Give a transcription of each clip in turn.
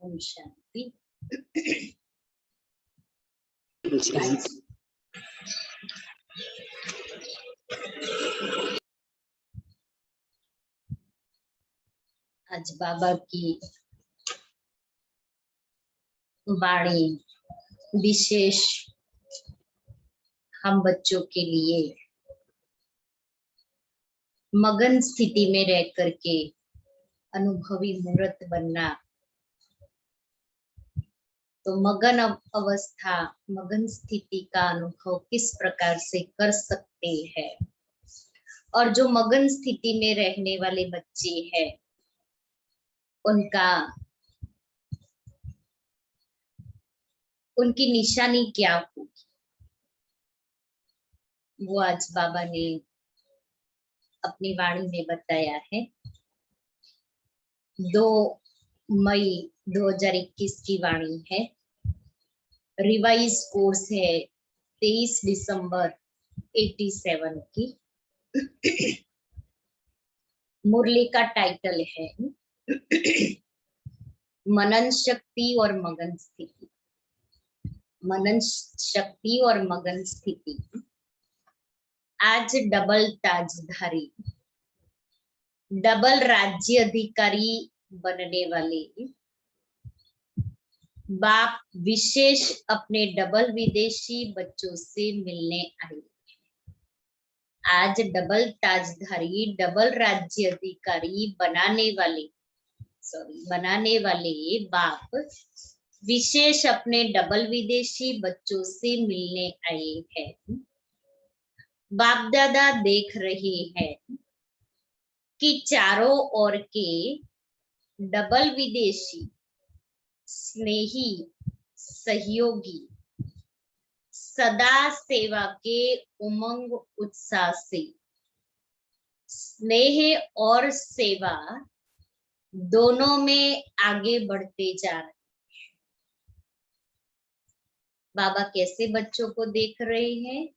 ओम शांति। आज बाबा की वाणी विशेष हम बच्चों के लिए मगन स्थिति में रह करके अनुभवी मूर्त बनना। तो मगन अवस्था, मगन स्थिति का अनुभव किस प्रकार से कर सकते हैं, और जो मगन स्थिति में रहने वाले बच्चे हैं उनकी निशानी क्या होगी, वो आज बाबा ने अपनी वाणी में बताया है। 2 मई 2021 की वाणी है। रिवाइज कोर्स है 23 दिसंबर 87 की। मुरली का टाइटल है मनन शक्ति और मगन स्थिति। मनन शक्ति और मगन स्थिति। आज डबल ताजधारी, डबल राज्य अधिकारी बनने वाले बाप विशेष अपने डबल विदेशी बच्चों से मिलने आए। आज डबल ताजधारी, डबल राज्य अधिकारी बनाने वाले बाप विशेष अपने डबल विदेशी बच्चों से मिलने आए हैं। बाप दादा देख रहे हैं कि चारों ओर के डबल विदेशी स्नेही, सहयोगी, सदा सेवा के उमंग उत्साह से स्नेह और सेवा दोनों में आगे बढ़ते जा रहे हैं। बाबा कैसे बच्चों को देख रहे हैं?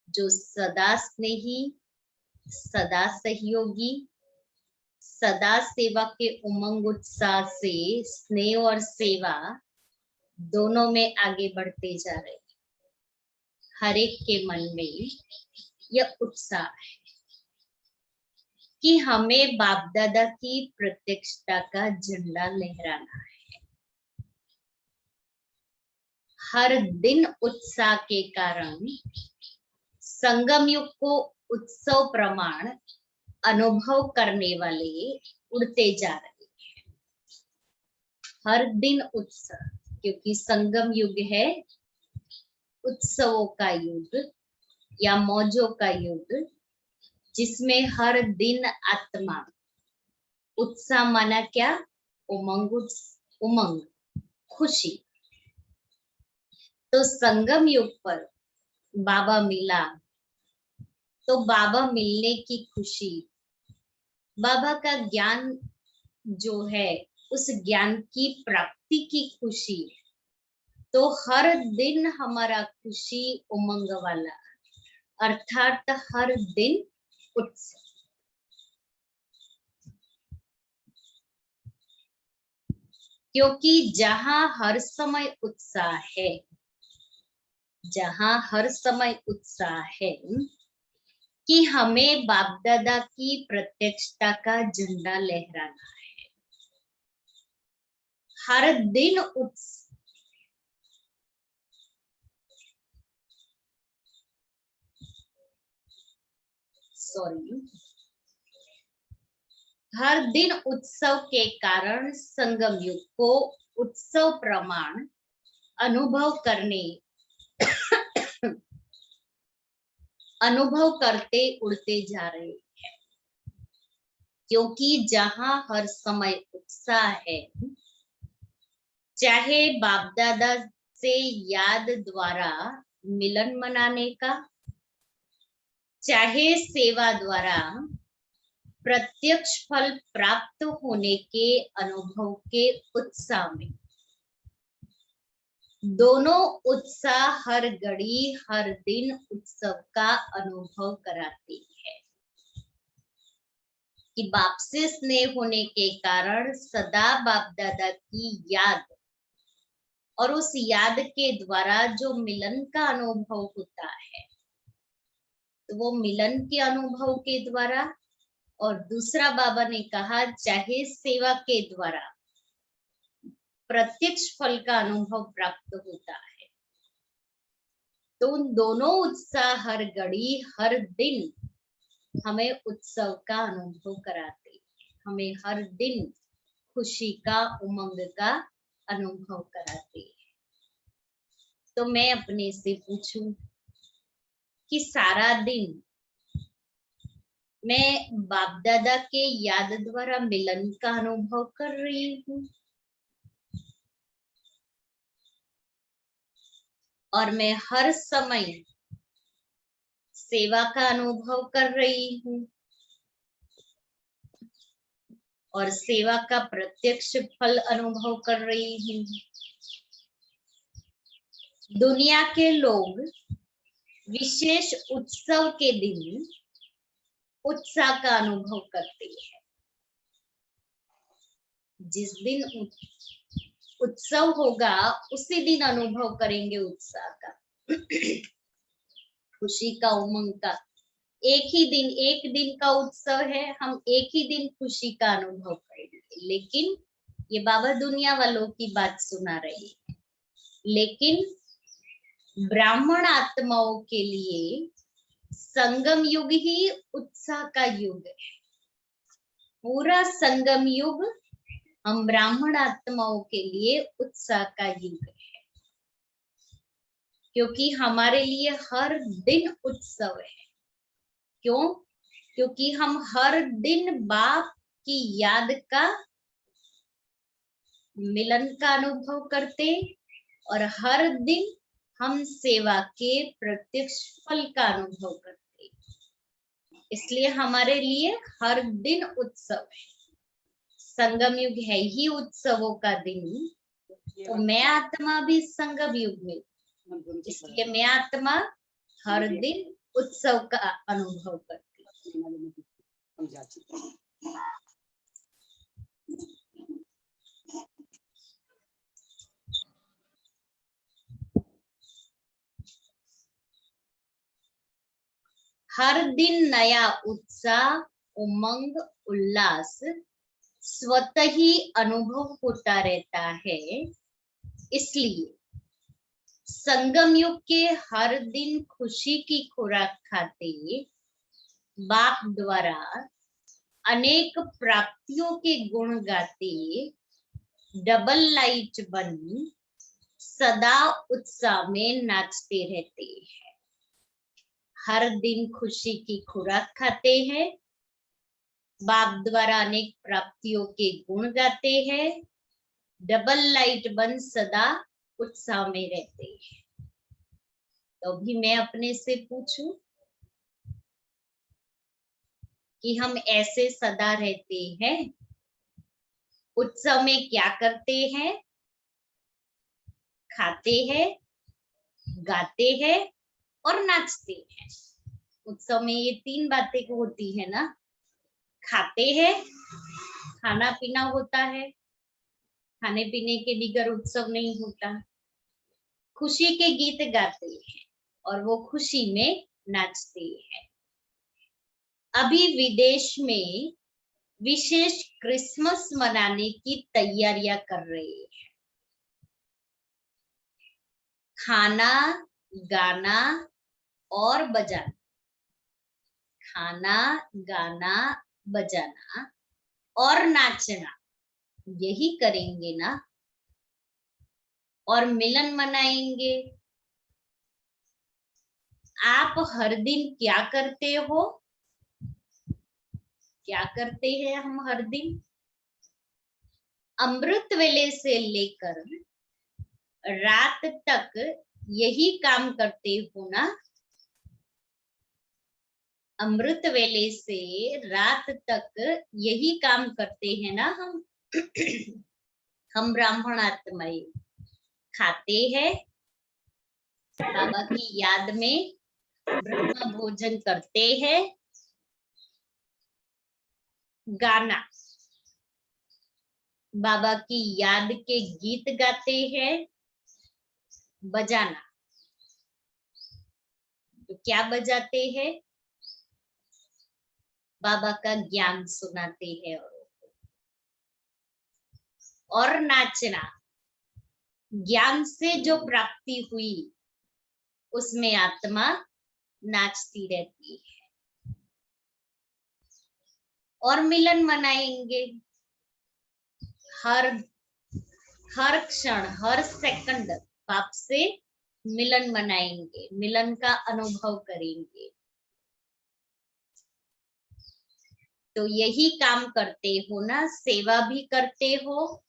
जो सदा स्नेही, सदा सहयोगी, सदा सेवा के उमंग उत्साह से स्नेह और सेवा दोनों में आगे बढ़ते जा रहे हैं। हर एक के मन में यह उत्साह है कि हमें बाप दादा की प्रत्यक्षता का झंडा लहराना है। हर दिन उत्साह के कारण संगम युग को उत्सव प्रमाण अनुभव करने वाले उड़ते जा रहे हैं। हर दिन उत्सव, क्योंकि संगम युग है उत्सवों का युग या मौजों का युग, जिसमें हर दिन आत्मा उत्साह माना क्या? उमंग, खुशी। तो संगम युग पर बाबा मिला, तो बाबा मिलने की खुशी, बाबा का ज्ञान जो है उस ज्ञान की प्राप्ति की खुशी, तो हर दिन हमारा खुशी उमंग वाला, अर्थात हर दिन उत्सव। क्योंकि जहां हर समय उत्साह है, जहां हर समय उत्साह है कि हमें बाप दादा की प्रत्यक्षता का झंडा लहराना है। हर दिन हर दिन उत्सव के कारण संगम युग को उत्सव प्रमाण अनुभव करते उड़ते जा रहे हैं। क्योंकि जहां हर समय उत्साह है, चाहे बाप दादा से याद द्वारा मिलन मनाने का, चाहे सेवा द्वारा प्रत्यक्ष फल प्राप्त होने के अनुभव के उत्साह में, दोनों उत्साह हर घड़ी हर दिन उत्सव का अनुभव कराते हैं। कि बाप से स्नेह होने के कारण सदा बाप दादा की याद और उस याद के द्वारा जो मिलन का अनुभव होता है, तो वो मिलन के अनुभव के द्वारा, और दूसरा बाबा ने कहा चाहे सेवा के द्वारा प्रत्यक्ष फल का अनुभव प्राप्त होता है। तो उन दोनों उत्साह हर घड़ी हर दिन हमें उत्सव का अनुभव कराते हैं, हमें हर दिन खुशी का उमंग का अनुभव कराते हैं। तो मैं अपने से पूछूं कि सारा दिन मैं बाप दादा के याद द्वारा मिलन का अनुभव कर रही हूँ, और मैं हर समय सेवा का अनुभव कर रही हूँ, और सेवा का प्रत्यक्ष फल अनुभव कर रही हूँ। दुनिया के लोग विशेष उत्सव के दिन उत्साह का अनुभव करते हैं। जिस दिन उत्सव होगा उसी दिन अनुभव करेंगे उत्साह का, खुशी का, उमंग का। एक दिन का उत्सव है, हम एक ही दिन खुशी का अनुभव करेंगे। लेकिन ये बाबा दुनिया वालों की बात सुना रही है, लेकिन ब्राह्मण आत्माओं के लिए संगम युग ही उत्साह का युग है। पूरा संगम युग हम ब्राह्मण आत्माओं के लिए उत्साह का युग है, क्योंकि हमारे लिए हर दिन उत्सव है। क्यों? क्योंकि हम हर दिन बाप की याद का, मिलन का अनुभव करते, और हर दिन हम सेवा के प्रत्यक्ष फल का अनुभव करते। इसलिए हमारे लिए हर दिन उत्सव है। संगम युग है ही उत्सवों का दिन, तो मैं आत्मा भी संगम युग में, इसलिए मैं आत्मा हर दिन उत्सव का अनुभव करती। हर दिन नया उत्साह, उमंग, उल्लास स्वतः ही अनुभव होता रहता है। इसलिए संगम युग के हर दिन खुशी की खुराक खाते बाप द्वारा अनेक प्राप्तियों के गुण गाते डबल लाइट बन सदा उत्साह में नाचते रहते हैं। हर दिन खुशी की खुराक खाते हैं, बाप द्वारा अनेक प्राप्तियों के गुण गाते हैं, डबल लाइट बन सदा उत्साह में रहते हैं। तो भी मैं अपने से पूछूं कि हम ऐसे सदा रहते हैं, उत्सव में क्या करते हैं? खाते हैं, गाते हैं और नाचते हैं। उत्सव में ये तीन बातें होती है ना। खाते हैं, खाना पीना होता है, खाने पीने के बगैर उत्सव नहीं होता। खुशी के गीत गाते हैं और वो खुशी में नाचते हैं। अभी विदेश में विशेष क्रिसमस मनाने की तैयारियां कर रहे हैं। खाना, गाना और बजाना, खाना, गाना, बजाना और नाचना, यही करेंगे ना। और मिलन मनाएंगे। आप हर दिन क्या करते हो? क्या करते हैं हम हर दिन? अमृत वेले से लेकर रात तक यही काम करते हो ना। अमृत वेले से रात तक यही काम करते हैं ना हम। हम ब्राह्मण आत्माएं खाते हैं, बाबा की याद में ब्रह्म भोजन करते हैं, गाना, बाबा की याद के गीत गाते हैं। बजाना, तो क्या बजाते हैं? बाबा का ज्ञान सुनाते हैं। और नाचना, ज्ञान से जो प्राप्ति हुई उसमें आत्मा नाचती रहती है। और मिलन मनाएंगे, हर क्षण, हर सेकंड बाप से मिलन मनाएंगे, मिलन का अनुभव करेंगे। तो यही काम करते हो ना, सेवा भी करते हो।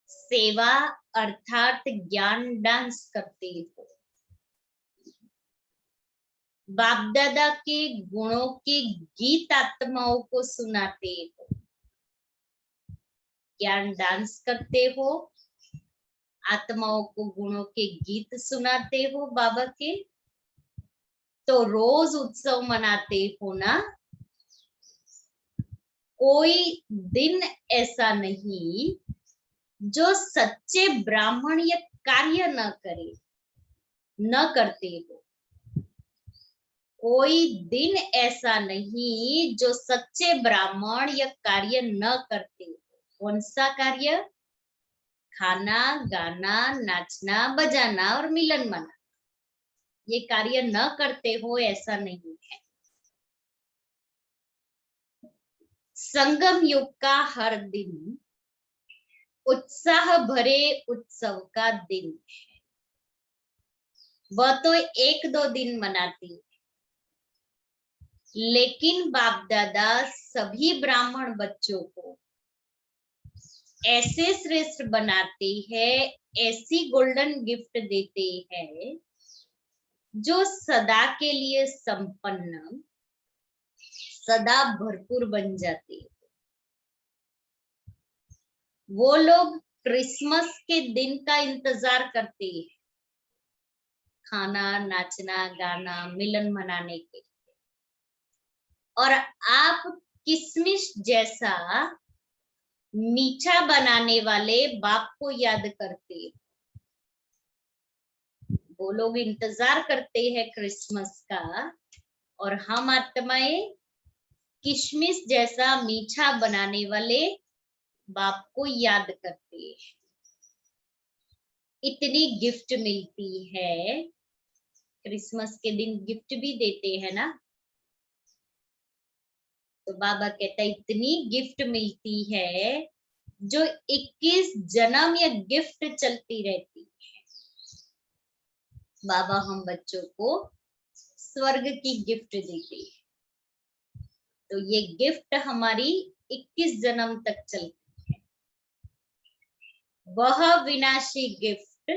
सेवा अर्थात ज्ञान डांस करते हो। बाप दादा के गुणों के गीत आत्माओं को सुनाते हो। ज्ञान डांस करते हो, आत्माओं को गुणों के गीत सुनाते हो बाबा के। तो रोज उत्सव मनाते हो ना। कोई दिन ऐसा नहीं जो सच्चे ब्राह्मण ये कार्य न करे, न करते हो। कोई दिन ऐसा नहीं जो सच्चे ब्राह्मण यह कार्य न करते हो। कौन सा कार्य? खाना, गाना, नाचना, बजाना और मिलन मनाना। ये कार्य न करते हो ऐसा नहीं है। संगम युग का हर दिन उत्साह भरे उत्सव का दिन है। वह तो 1-2 दिन मनाती है, लेकिन बाप दादा सभी ब्राह्मण बच्चों को ऐसे श्रेष्ठ बनाते हैं, ऐसी गोल्डन गिफ्ट देते हैं जो सदा के लिए संपन्न, सदा भरपूर बन जाते हैं। वो लोग क्रिसमस के दिन का इंतजार करते हैं, खाना, नाचना, गाना, मिलन मनाने के लिए। और आप किशमिश जैसा मीठा बनाने वाले बाप को याद करते हैं। वो लोग इंतजार करते हैं क्रिसमस का, और हम आत्माएं किशमिश जैसा मीठा बनाने वाले बाप को याद करते हैं। इतनी गिफ्ट मिलती है। क्रिसमस के दिन गिफ्ट भी देते हैं ना। तो बाबा कहता है इतनी गिफ्ट मिलती है जो 21 जन्म या गिफ्ट चलती रहती है। बाबा हम बच्चों को स्वर्ग की गिफ्ट देते हैं। तो ये गिफ्ट हमारी 21 जन्म तक चलती है। वह विनाशी गिफ्ट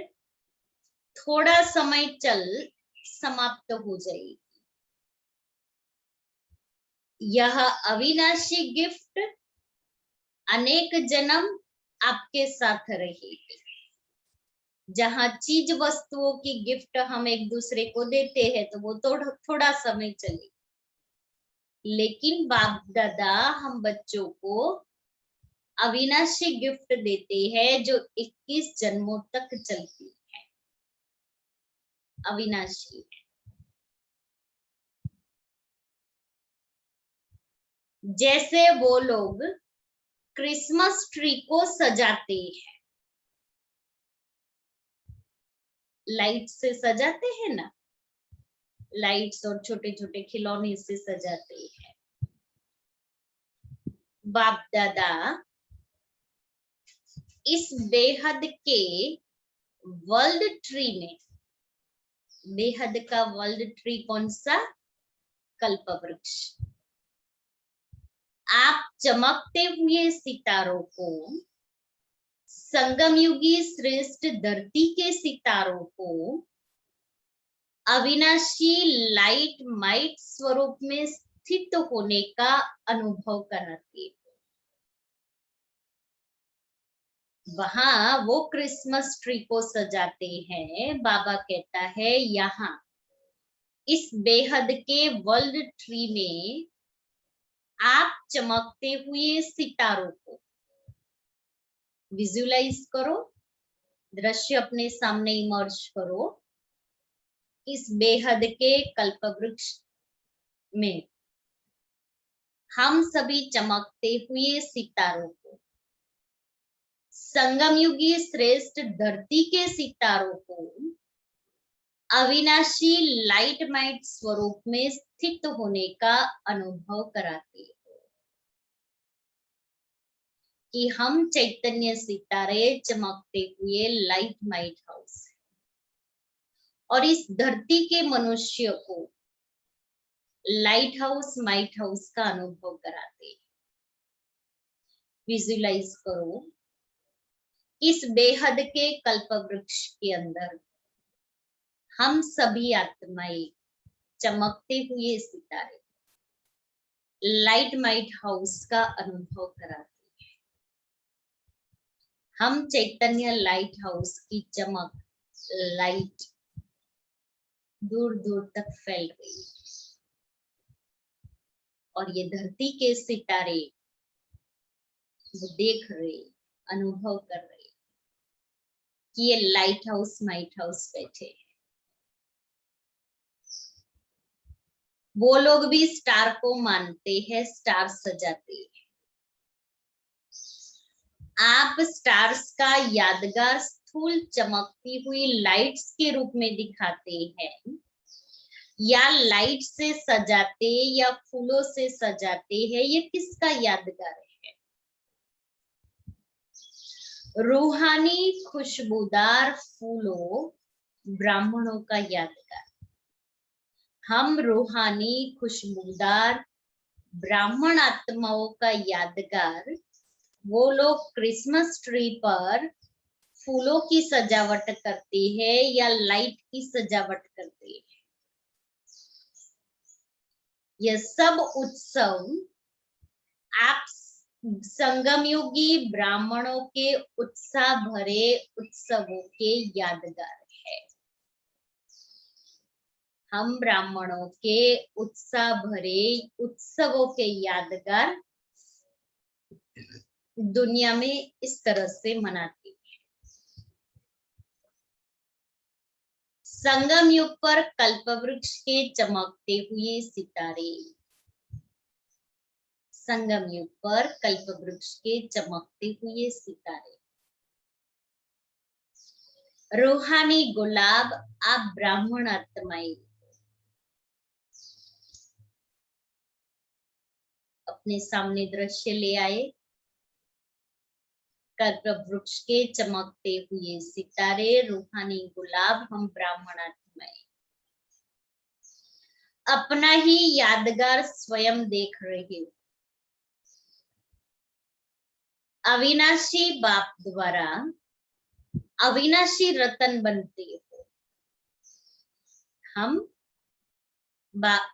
थोड़ा समय चल समाप्त हो जाएगी। यह अविनाशी गिफ्ट अनेक जन्म आपके साथ रहेगी। जहां चीज वस्तुओं की गिफ्ट हम एक दूसरे को देते हैं तो वो थोड़ा समय चले, लेकिन बाप दादा हम बच्चों को अविनाशी गिफ्ट देते हैं जो 21 जन्मों तक चलती है। अविनाशी है। जैसे वो लोग क्रिसमस ट्री को सजाते हैं, लाइट से सजाते हैं ना, लाइट्स और छोटे छोटे खिलौने से सजाते हैं। बाप दादा इस बेहद के वर्ल्ड ट्री में, बेहद का वर्ल्ड ट्री कौन सा? कल्प वृक्ष। आप चमकते हुए सितारों को, संगम युगी श्रेष्ठ धरती के सितारों को अविनाशी लाइट माइट स्वरूप में स्थित होने का अनुभव कराते हैं। वहां वो क्रिसमस ट्री को सजाते हैं। बाबा कहता है यहाँ इस बेहद के वर्ल्ड ट्री में आप चमकते हुए सितारों को विजुअलाइज करो, दृश्य अपने सामने इमर्ज करो। इस बेहद के कल्पवृक्ष में हम सभी चमकते हुए सितारों को, संगम युगी श्रेष्ठ धरती के सितारों को अविनाशी लाइटमाइट स्वरूप में स्थित होने का अनुभव कराते हो कि हम चैतन्य सितारे चमकते हुए लाइटमाइट हाउस और इस धरती के मनुष्य को लाइट हाउस माइट हाउस का अनुभव कराते। विजुअलाइज करो, इस बेहद के कल्पवृक्ष के अंदर हम सभी आत्माएं चमकते हुए सितारे लाइट माइट हाउस का अनुभव कराते हैं। हम चैतन्य लाइट हाउस की चमक, लाइट दूर दूर तक फैल रही है और ये धरती के सितारे वो देख रहे, अनुभव कर रहे कि ये लाइट हाउस माइट हाउस बैठे हैं। वो लोग भी स्टार को मानते हैं, स्टार सजाते हैं। आप स्टार्स का यादगार स्थूल चमकती हुई लाइट्स के रूप में दिखाते हैं या लाइट से सजाते या फूलों से सजाते हैं, ये किसका यादगार है? रूहानी खुशबूदार फूलों ब्राह्मणों का यादगार। हम रूहानी खुशबूदार ब्राह्मण आत्माओं का यादगार, वो लोग क्रिसमस ट्री पर फूलों की सजावट करते हैं या लाइट की सजावट करते हैं। यह सब उत्सव आप संगमयुगी ब्राह्मणों के उत्साह भरे उत्सवों के यादगार है। हम ब्राह्मणों के उत्साह भरे उत्सवों के यादगार दुनिया में इस तरह से मनाते हैं। संगम युग पर कल्पवृक्ष के चमकते हुए सितारे, संगम युग पर कल्पवृक्ष के चमकते हुए सितारे। रूहानी गुलाब आप ब्राह्मण आत्माएं अपने सामने दृश्य ले आए। कल्पवृक्ष के चमकते हुए सितारे, रूहानी गुलाब, हम ब्राह्मण आत्माएं अपना ही यादगार स्वयं देख रहे हो। अविनाशी बाप द्वारा अविनाशी रतन बनते हो। हम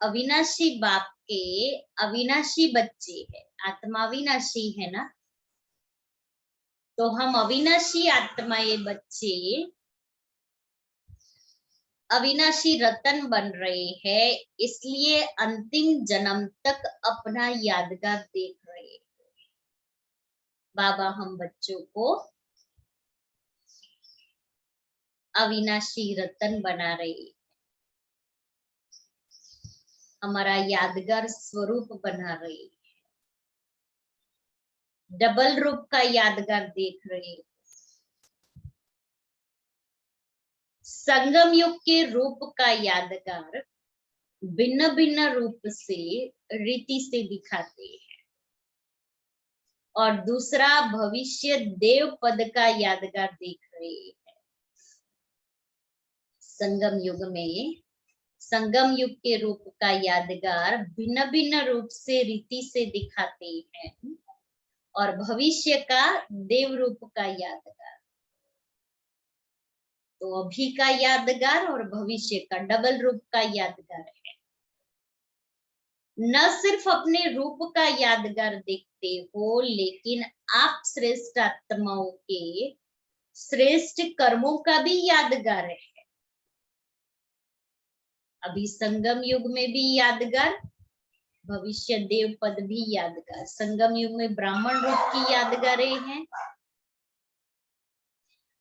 अविनाशी बाप के अविनाशी बच्चे हैं। आत्मा अविनाशी है ना, तो हम अविनाशी आत्माएं बच्चे अविनाशी रतन बन रहे हैं, इसलिए अंतिम जन्म तक अपना यादगार देख रहे हैं। बाबा हम बच्चों को अविनाशी रतन बना रहे हैं, हमारा यादगार स्वरूप बना रहे हैं, डबल रूप का यादगार देख रहे हैं। संगम युग के रूप का यादगार भिन्न भिन्न रूप से रीति से दिखाते हैं और दूसरा भविष्य देव पद का यादगार देख रहे हैं। संगम युग में संगम युग के रूप का यादगार भिन्न भिन्न रूप से रीति से दिखाते हैं और भविष्य का देव रूप का यादगार। तो अभी का यादगार और भविष्य का डबल रूप का यादगार है। न सिर्फ अपने रूप का यादगार देखते हो, लेकिन आप श्रेष्ठ आत्माओं के श्रेष्ठ कर्मों का भी यादगार है। अभी संगम युग में भी यादगार भविष्य देव पद भी यादगार, संगम युग में ब्राह्मण रूप की यादगारें हैं,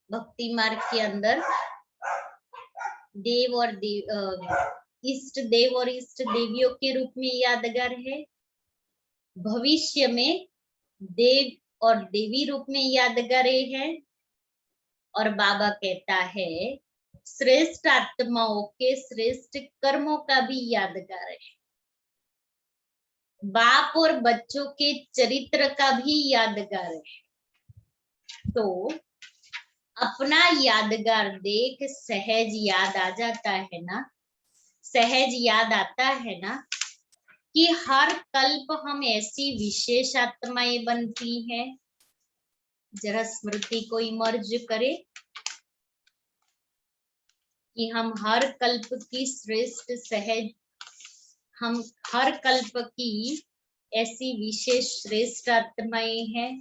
भक्ति मार्ग के अंदर देव और इष्ट देव और इष्ट देवियों के रूप में यादगार है, भविष्य में देव और देवी रूप में यादगारें हैं, और बाबा कहता है श्रेष्ठ आत्माओं के श्रेष्ठ कर्मों का भी यादगार है, बाप और बच्चों के चरित्र का भी यादगार है। तो अपना यादगार देख सहज याद आ जाता है ना, सहज याद आता है ना कि हर कल्प हम ऐसी विशेष आत्माएं बनती हैं। जरा स्मृति को इमर्ज करे कि हम हर कल्प की श्रेष्ठ सहज, हम हर कल्प की ऐसी विशेष श्रेष्ठ आत्माएं हैं।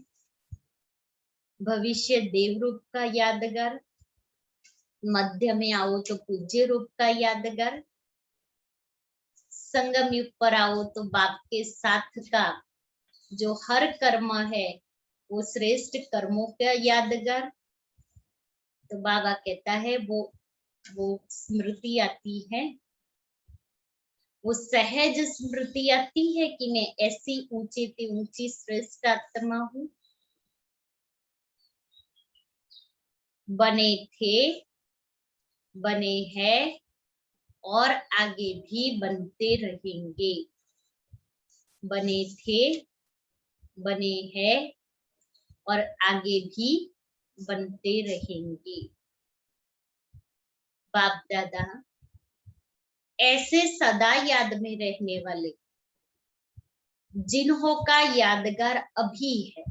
भविष्य देव रूप का यादगार, मध्य में आओ तो पूज्य रूप का यादगार, संगम युग पर आओ तो बाप के साथ का जो हर कर्म है वो श्रेष्ठ कर्मों का यादगार। तो बाबा कहता है वो स्मृति आती है, वो सहज स्मृति आती है कि मैं ऐसी ऊंची से ऊंची श्रेष्ठ आत्मा हूं, बने थे, बने हैं और आगे भी बनते रहेंगे, बने थे, बने हैं और आगे भी बनते रहेंगे। बाप दादा ऐसे सदा याद में रहने वाले, जिन्हों का यादगार अभी है,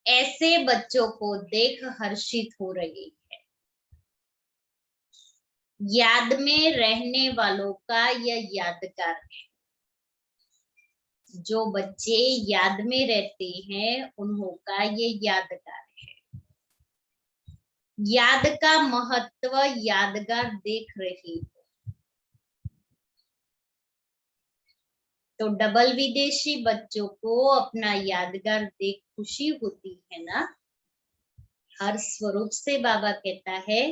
ऐसे बच्चों को देख हर्षित हो रही है। याद में रहने वालों का यह यादगार है। जो बच्चे याद में रहते हैं उन्हों का ये यादगार है। याद का महत्व यादगार देख रही हो तो डबल विदेशी बच्चों को अपना यादगार देख खुशी होती है ना। हर स्वरूप से बाबा कहता है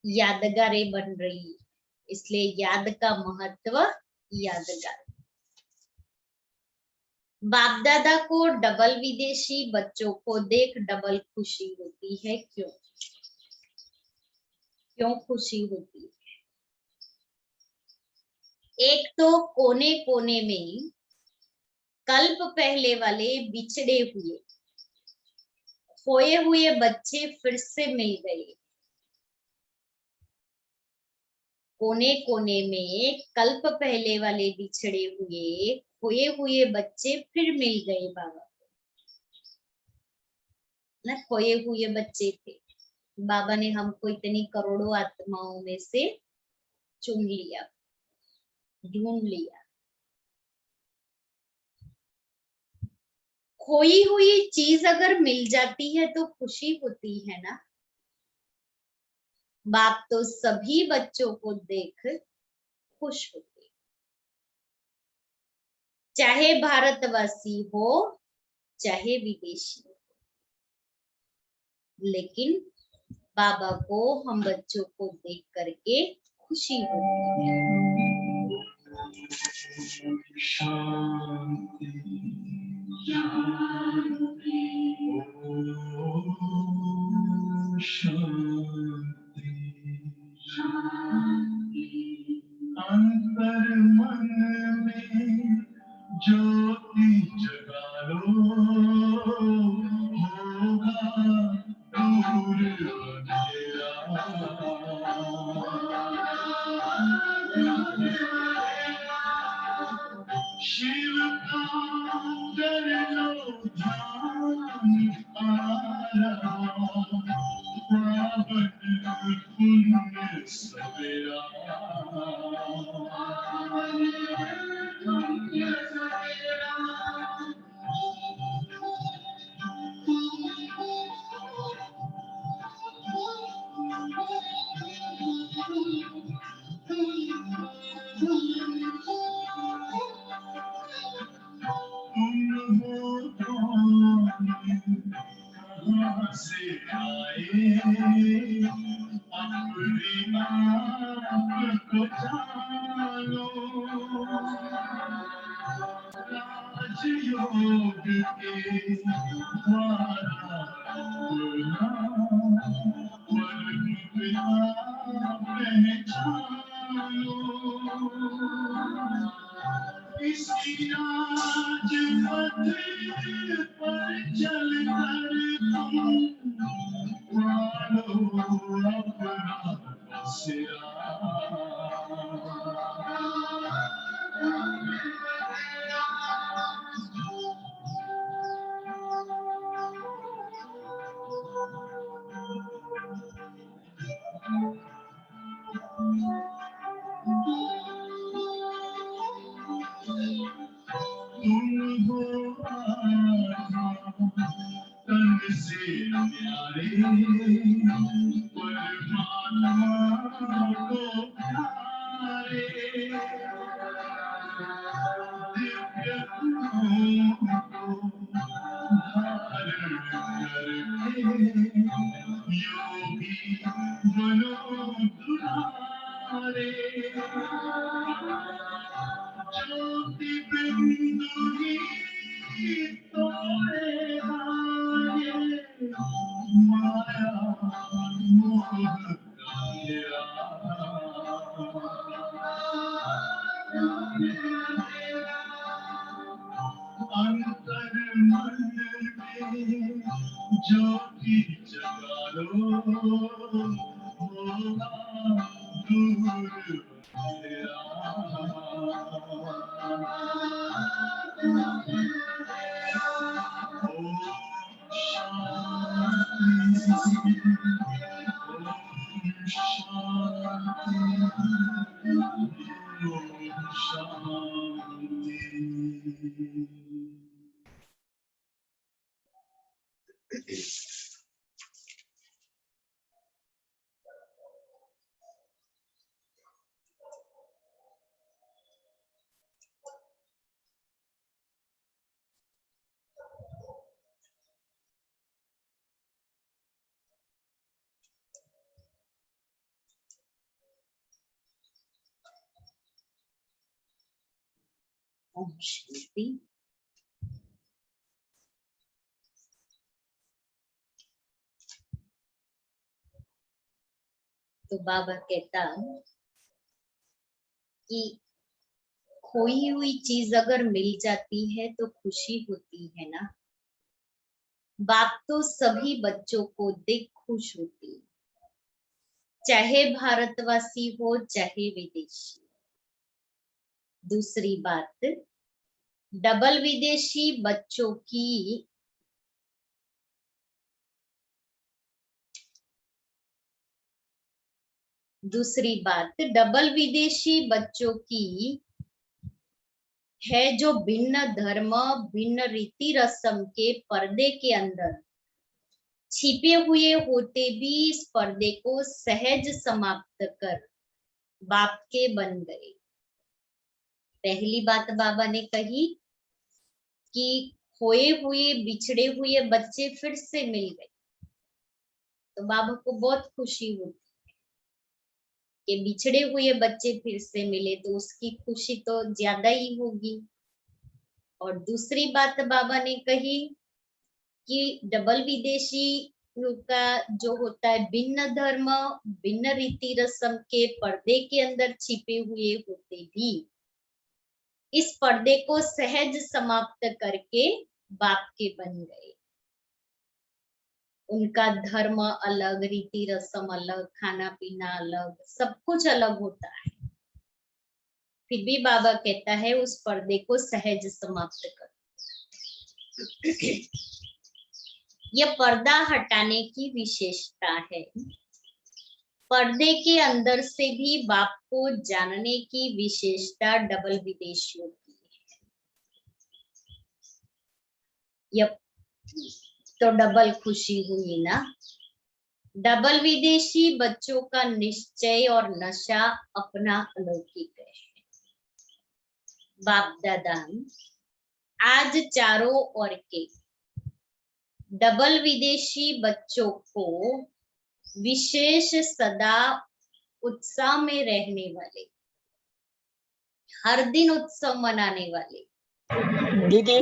यादगारें बन रही, इसलिए याद का महत्व यादगार। बाप दादा को डबल विदेशी बच्चों को देख डबल खुशी होती है। क्यों क्यों खुशी होती है? एक तो कोने कोने में कल्प पहले वाले बिछड़े हुए खोए हुए बच्चे फिर से मिल गए। कोने कोने में कल्प पहले वाले बिछड़े हुए खोए हुए बच्चे फिर मिल गए बाबा ना। खोए हुए बच्चे थे, बाबा ने हमको इतनी करोड़ों आत्माओं में से चुन लिया, ढूंढ लिया। खोई हुई चीज अगर मिल जाती है तो खुशी होती है ना। बाप तो सभी बच्चों को देख खुश होते, चाहे भारतवासी हो चाहे विदेशी हो, लेकिन बाबा को हम बच्चों को देख करके खुशी होती है। शांति शांति शांति शांति। अंतर मन में ज्योति जगा लो, होगा दूर अंधेरा। शिव का कर लो ध्यान आरा, पावन पुण्य सवेरा। पुण्य सवेरा। से आए अपनी आप को जानो, राजयोग के द्वारा बुला वर्ण पहचानो, इसी राजपथ पर चल कर तुम मानो अपना बसेरा। तुम हो आत्मा तन से प्यारे, परमात्मा को प्यारे, दिव्य गुणों को धारण करके योगी बनो दुलारे, ज्योति बिंदु ही तोड़े माये, माया मोह का घेरा। अंतर मन में ज्योति जगा लो, होगा दूर अंधेरा। ओम शांति, ओम शांति, ओम शांति। ओम शांति। तो बाबा कहता कि खोई हुई चीज अगर मिल जाती है तो खुशी होती है ना। बाप तो सभी बच्चों को देख खुश होती है, चाहे भारतवासी हो चाहे विदेशी। दूसरी बात, डबल विदेशी बच्चों की डबल विदेशी बच्चों की है जो भिन्न धर्म भिन्न रीति रस्म के पर्दे के अंदर छिपे हुए होते भी इस पर्दे को सहज समाप्त कर बाप के बन गए। पहली बात बाबा ने कही कि खोए हुए बिछड़े हुए बच्चे फिर से मिल गए, तो बाबा को बहुत खुशी होती कि बिछड़े हुए बच्चे फिर से मिले, तो उसकी खुशी तो ज्यादा ही होगी। और दूसरी बात बाबा ने कही कि डबल विदेशी का जो होता है भिन्न धर्म भिन्न रीति रस्म के पर्दे के अंदर छिपे हुए होते भी इस पर्दे को सहज समाप्त करके बाप के बन गए। उनका धर्म अलग, रीति रस्म अलग, खाना पीना अलग, सब कुछ अलग होता है, फिर भी बाबा कहता है उस पर्दे को सहज समाप्त कर। यह पर्दा हटाने की विशेषता है। पर्दे के अंदर से भी बाप को जानने की विशेषता डबल विदेशियों की है। यह तो डबल खुशी हुई ना। डबल विदेशी बच्चों का निश्चय और नशा अपना अलौकिक है। बाप दादा आज चारों ओर के डबल विदेशी बच्चों को विशेष सदा उत्साह में रहने वाले, हर दिन उत्सव मनाने वाले, दीदी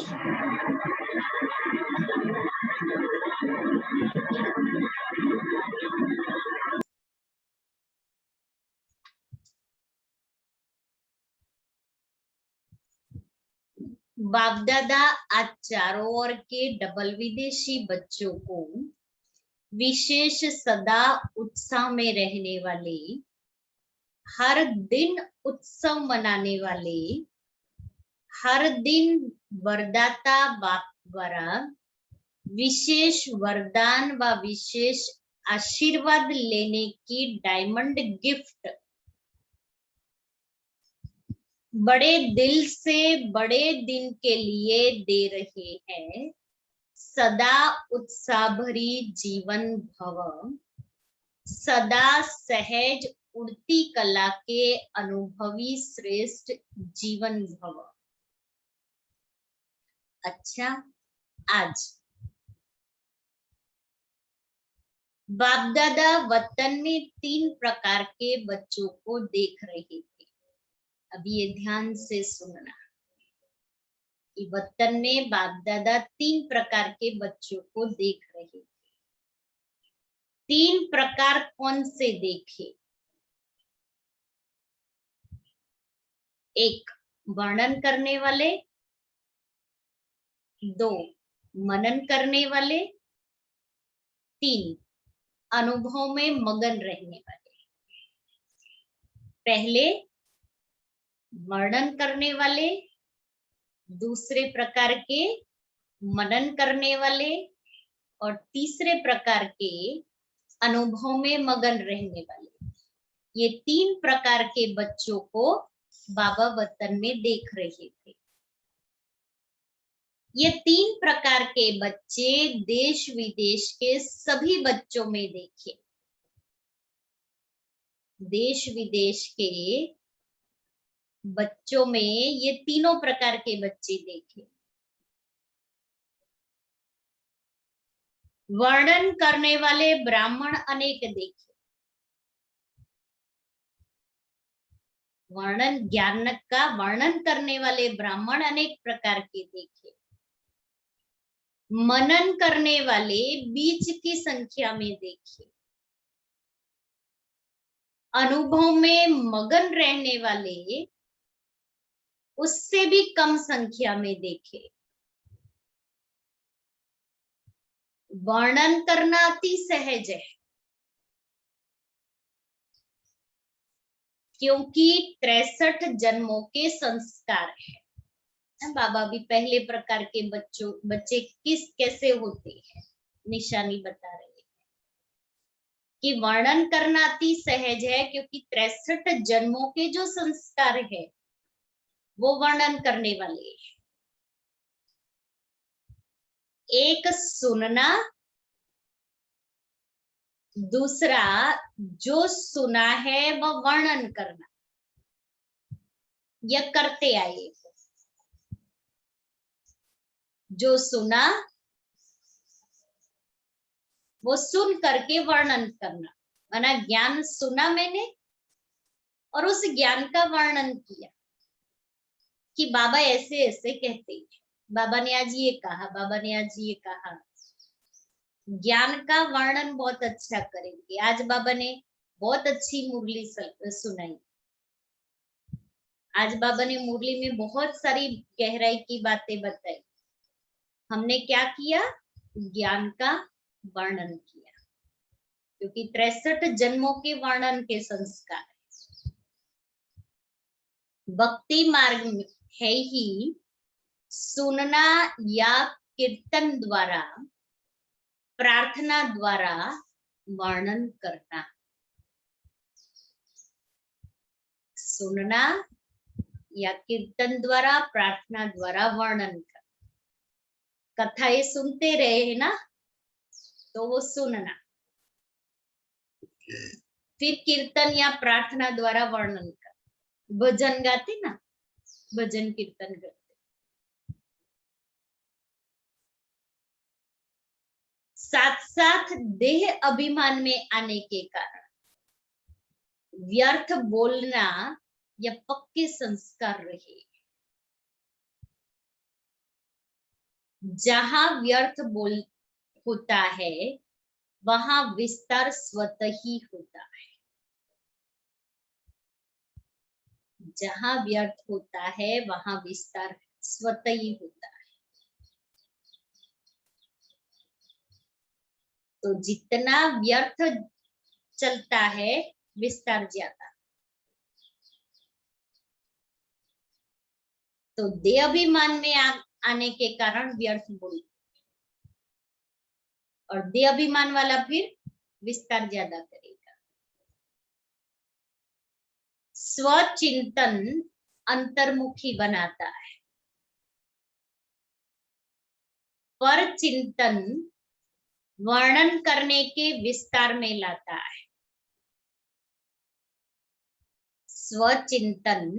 बाप दादा आज चारों ओर के डबल विदेशी बच्चों को विशेष सदा उत्साह में रहने वाले, हर दिन उत्सव मनाने वाले, हर दिन वरदाता बाप द्वारा विशेष वरदान व विशेष आशीर्वाद लेने की डायमंड गिफ्ट बड़े दिल से बड़े दिन के लिए दे रहे हैं। सदा उत्साह भरी जीवन भव, सदा सहज उड़ती कला के अनुभवी श्रेष्ठ जीवन भव। अच्छा, आज बाप दादा वतन में 3 प्रकार के बच्चों को देख रहे थे। अब ये ध्यान से सुनना कि वतन में बाप दादा 3 प्रकार के बच्चों को देख रहे थे। 3 प्रकार कौन से देखे? 1 वर्णन करने वाले, 2 मनन करने वाले, 3 अनुभव में मगन रहने वाले। पहले वर्णन करने वाले, दूसरे प्रकार के मनन करने वाले और तीसरे प्रकार के अनुभव में मगन रहने वाले। ये 3 प्रकार के बच्चों को बाबा वतन में देख रहे थे। ये 3 प्रकार के बच्चे देश विदेश के सभी बच्चों में देखे। देश विदेश के बच्चों में ये तीनों प्रकार के बच्चे देखे। वर्णन करने वाले ब्राह्मण अनेक देखे। वर्णन ज्ञान का वर्णन करने वाले ब्राह्मण अनेक प्रकार के देखे। मनन करने वाले बीच की संख्या में देखे। अनुभव में मगन रहने वाले उससे भी कम संख्या में देखे। वर्णन करना अति सहज है, क्योंकि 63 जन्मों के संस्कार है। बाबा भी पहले प्रकार के बच्चे कैसे होते हैं निशानी बता रहे हैं कि वर्णन करना अति सहज है, क्योंकि 63 जन्मों के जो संस्कार है वो वर्णन करने वाले हैं। एक सुनना, दूसरा जो सुना है वह वर्णन करना, यह करते आए। जो सुना वो सुन करके वर्णन करना, माना ज्ञान सुना मैंने और उस ज्ञान का वर्णन किया कि बाबा ऐसे ऐसे कहते हैं, बाबा ने आज ये कहा, बाबा ने आज ये कहा। ज्ञान का वर्णन बहुत अच्छा करेंगे। आज बाबा ने बहुत अच्छी मुरली सुनाई। आज बाबा ने मुरली में बहुत सारी गहराई की बातें बताई। हमने क्या किया? ज्ञान का वर्णन किया, क्योंकि 63 जन्मों के वर्णन के संस्कार भक्ति मार्ग में है ही सुनना या कीर्तन द्वारा, प्रार्थना द्वारा वर्णन करना। सुनना या कीर्तन द्वारा, प्रार्थना द्वारा वर्णन करना। कथाएं सुनते रहे है ना, तो वो सुनना। फिर कीर्तन या प्रार्थना द्वारा वर्णन करना। भजन गाते ना, भजन कीर्तन करते। साथ साथ देह अभिमान में आने के कारण व्यर्थ बोलना या पक्के संस्कार रहे। जहां व्यर्थ बोल होता है वहां विस्तार स्वतः ही होता है। जहां व्यर्थ होता है वहां विस्तार स्वतः ही होता है। तो जितना व्यर्थ चलता है विस्तार ज्यादा। तो देह अभिमान में आने के कारण व्यर्थ बोलते और देह अभिमान वाला फिर विस्तार ज्यादा करेगा। स्वचिंतन अंतर्मुखी बनाता है, पर चिंतन वर्णन करने के विस्तार में लाता है। स्वचिंतन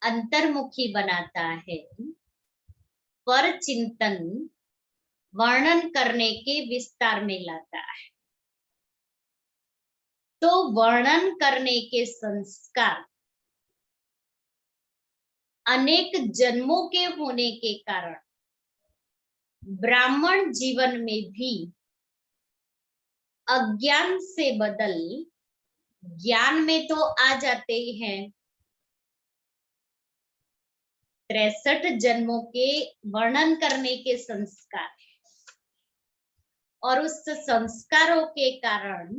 अंतर्मुखी बनाता है, पर चिंतन वर्णन करने के विस्तार में लाता है। तो वर्णन करने के संस्कार अनेक जन्मों के होने के कारण ब्राह्मण जीवन में भी अज्ञान से बदल ज्ञान में तो आ जाते ही हैं। 63 जन्मों के वर्णन करने के संस्कार और उस संस्कारों के कारण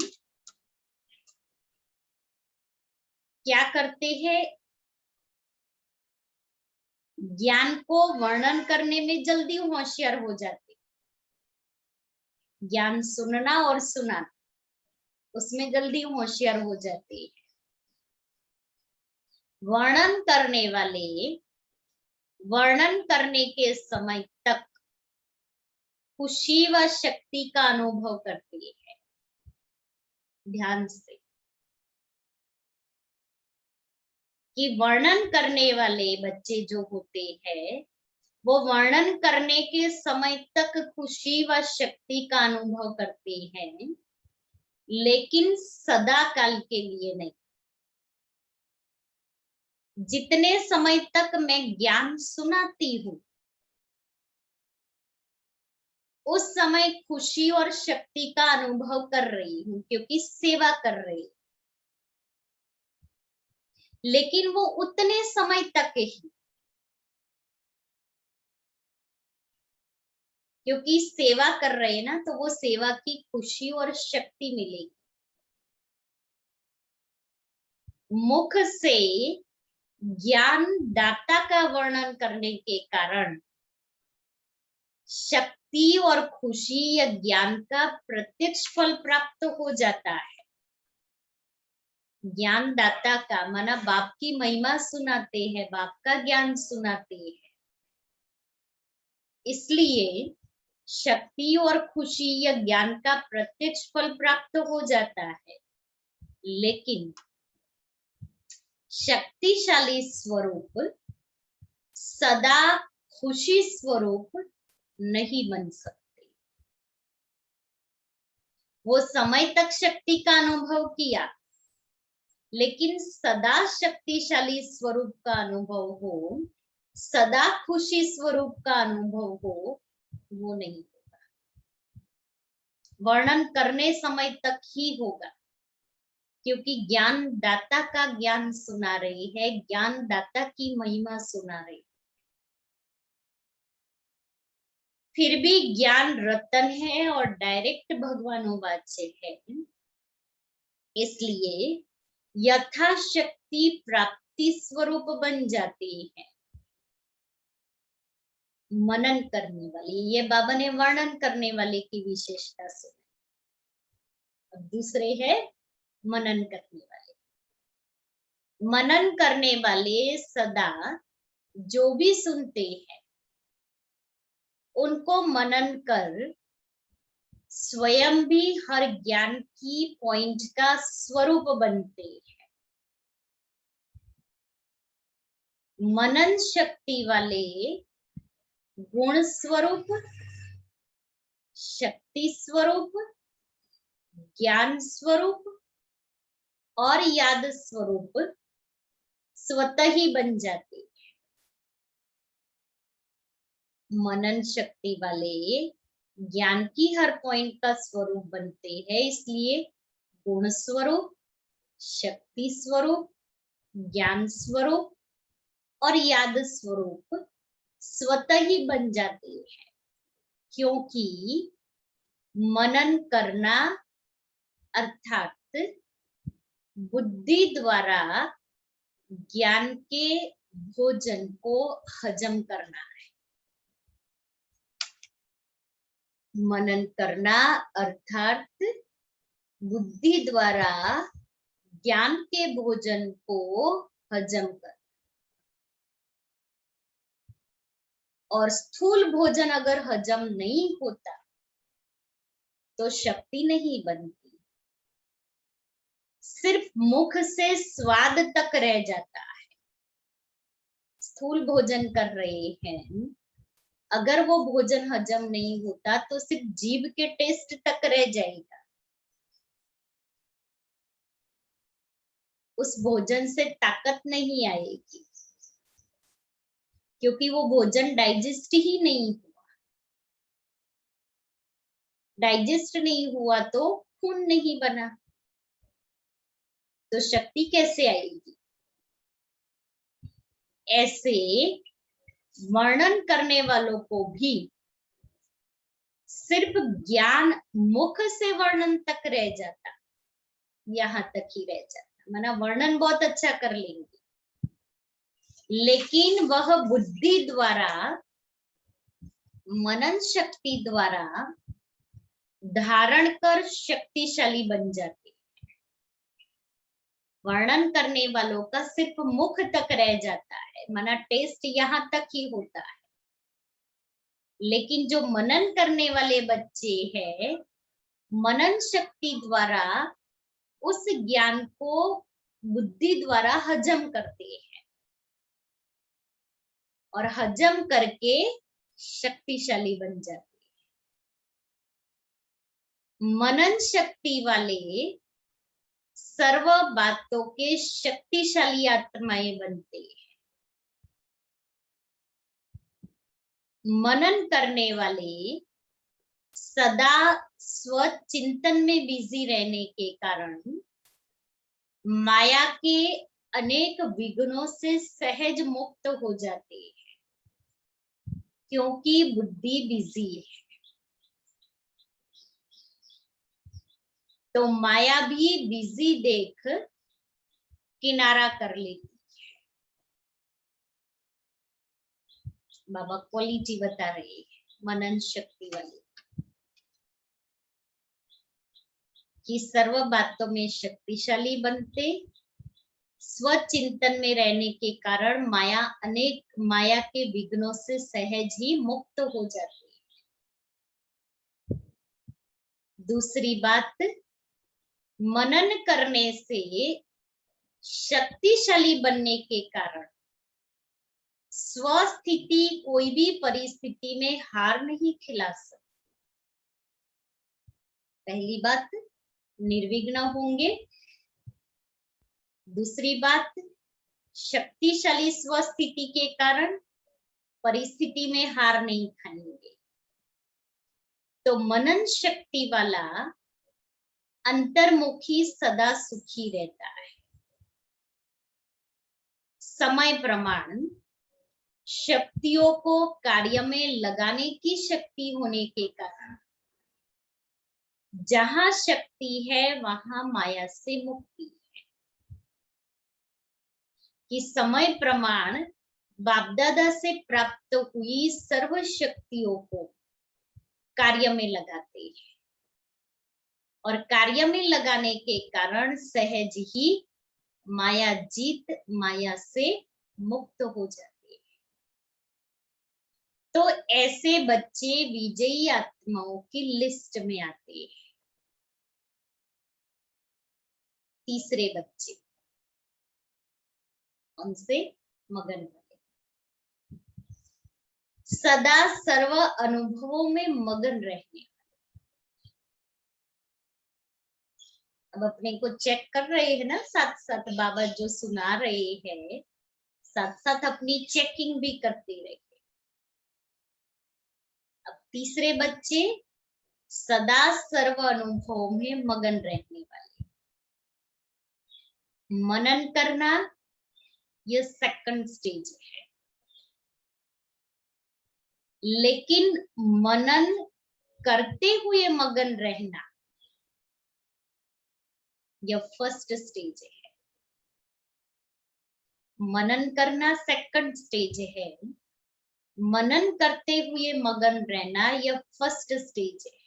क्या करते हैं, ज्ञान को वर्णन करने में जल्दी होशियार हो जाते। ज्ञान सुनना और सुनाना उसमें जल्दी होशियार हो जाते हैं। वर्णन करने वाले वर्णन करने के समय तक खुशी व शक्ति का अनुभव करते हैं। ध्यान से कि वर्णन करने वाले बच्चे जो होते हैं वो वर्णन करने के समय तक खुशी व शक्ति का अनुभव करते हैं, लेकिन सदा काल के लिए नहीं। जितने समय तक मैं ज्ञान सुनाती हूं उस समय खुशी और शक्ति का अनुभव कर रही हूं क्योंकि सेवा कर रही, लेकिन वो उतने समय तक ही, क्योंकि सेवा कर रहे हैं ना, तो वो सेवा की खुशी और शक्ति मिलेगी। मुख से ज्ञान दाता का वर्णन करने के कारण शक्ति और खुशी या ज्ञान का प्रत्यक्ष फल प्राप्त हो जाता है। ज्ञान दाता का माना बाप की महिमा सुनाते हैं, बाप का ज्ञान सुनाते हैं, इसलिए शक्ति और खुशी या ज्ञान का प्रत्यक्ष फल प्राप्त हो जाता है। लेकिन शक्तिशाली स्वरूप सदा खुशी स्वरूप नहीं बन सकते। वो समय तक शक्ति का अनुभव किया, लेकिन सदा शक्तिशाली स्वरूप का अनुभव हो, सदा खुशी स्वरूप का अनुभव हो, वो नहीं होगा। वर्णन करने समय तक ही होगा, क्योंकि ज्ञान दाता का ज्ञान सुना रही है, ज्ञान दाता की महिमा सुना रही। फिर भी ज्ञान रतन है और डायरेक्ट भगवानोवाच्य है, इसलिए यथाशक्ति प्राप्ति स्वरूप बन जाती है। मनन करने वाली, ये बाबा ने वर्णन करने वाले की विशेषता सुनी। अब दूसरे है मनन करने वाले। मनन करने वाले सदा जो भी सुनते हैं उनको मनन कर स्वयं भी हर ज्ञान की पॉइंट का स्वरूप बनते हैं। मनन शक्ति वाले गुण स्वरूप, शक्ति स्वरूप, ज्ञान स्वरूप और याद स्वरूप स्वतः ही बन जाते हैं। मनन शक्ति वाले ज्ञान की हर पॉइंट का स्वरूप बनते हैं, इसलिए गुण स्वरूप, शक्ति स्वरूप, ज्ञान स्वरूप और याद स्वरूप स्वतः ही बन जाते हैं, क्योंकि मनन करना अर्थात बुद्धि द्वारा ज्ञान के भोजन को हजम करना है। मनन करना अर्थात बुद्धि द्वारा ज्ञान के भोजन को हजम करना, और स्थूल भोजन अगर हजम नहीं होता तो शक्ति नहीं बनती, सिर्फ मुख से स्वाद तक रह जाता है। स्थूल भोजन कर रहे हैं, अगर वो भोजन हजम नहीं होता तो सिर्फ जीभ के टेस्ट तक रह जाएगा, उस भोजन से ताकत नहीं आएगी, क्योंकि वो भोजन डाइजेस्ट ही नहीं हुआ। डाइजेस्ट नहीं हुआ तो खून नहीं बना, तो शक्ति कैसे आएगी? ऐसे वर्णन करने वालों को भी सिर्फ ज्ञान मुख से वर्णन तक रह जाता, यहां तक ही रह जाता, माना वर्णन बहुत अच्छा कर लेंगे, लेकिन वह बुद्धि द्वारा, मनन शक्ति द्वारा धारण कर शक्तिशाली बन जाते। वर्णन करने वालों का सिर्फ मुख तक रह जाता है, माना टेस्ट यहां तक ही होता है, लेकिन जो मनन करने वाले बच्चे हैं, मनन शक्ति द्वारा उस ज्ञान को बुद्धि द्वारा हजम करते हैं, और हजम करके शक्तिशाली बन जाते हैं। मनन शक्ति वाले सर्व बातों के शक्तिशाली आत्माएं बनते हैं। मनन करने वाले सदा स्वचिंतन में बिजी रहने के कारण माया के अनेक विघ्नों से सहज मुक्त हो जाते हैं, क्योंकि बुद्धि बिजी है। तो माया भी बिजी देख किनारा कर लेती है। बाबा क्वालिटी बता रहे हैं मनन शक्ति वाली, कि सर्व बातों में शक्तिशाली बनते, स्वचिंतन में रहने के कारण माया के विघ्नों से सहज ही मुक्त हो जाते हैं। दूसरी बात, मनन करने से शक्तिशाली बनने के कारण स्वस्थिति कोई भी परिस्थिति में हार नहीं खिला सकती। पहली बात, निर्विघ्न होंगे। दूसरी बात, शक्तिशाली स्वस्थिति के कारण परिस्थिति में हार नहीं खाएंगे। तो मनन शक्ति वाला अंतर्मुखी सदा सुखी रहता है। समय प्रमाण शक्तियों को कार्य में लगाने की शक्ति होने के कारण जहां शक्ति है वहां माया से मुक्ति है। कि समय प्रमाण बापदादा से प्राप्त हुई सर्व शक्तियों को कार्य में लगाते हैं, और कार्य में लगाने के कारण सहज ही माया जीत माया से मुक्त हो जाते हैं। तो ऐसे बच्चे विजयी आत्माओं की लिस्ट में आते हैं। तीसरे बच्चे उनसे मगन बने, सदा सर्व अनुभवों में मगन रहने, अब अपने को चेक कर रहे हैं ना, साथ साथ बाबा जो सुना रहे हैं साथ साथ अपनी चेकिंग भी करते रहे। अब तीसरे बच्चे सदा सर्व अनुभव में मगन रहने वाले, मनन करना ये सेकंड स्टेज है, लेकिन मनन करते हुए मगन रहना यह फर्स्ट स्टेज है। मनन करना सेकंड स्टेज है, मनन करते हुए मगन रहना यह फर्स्ट स्टेज है।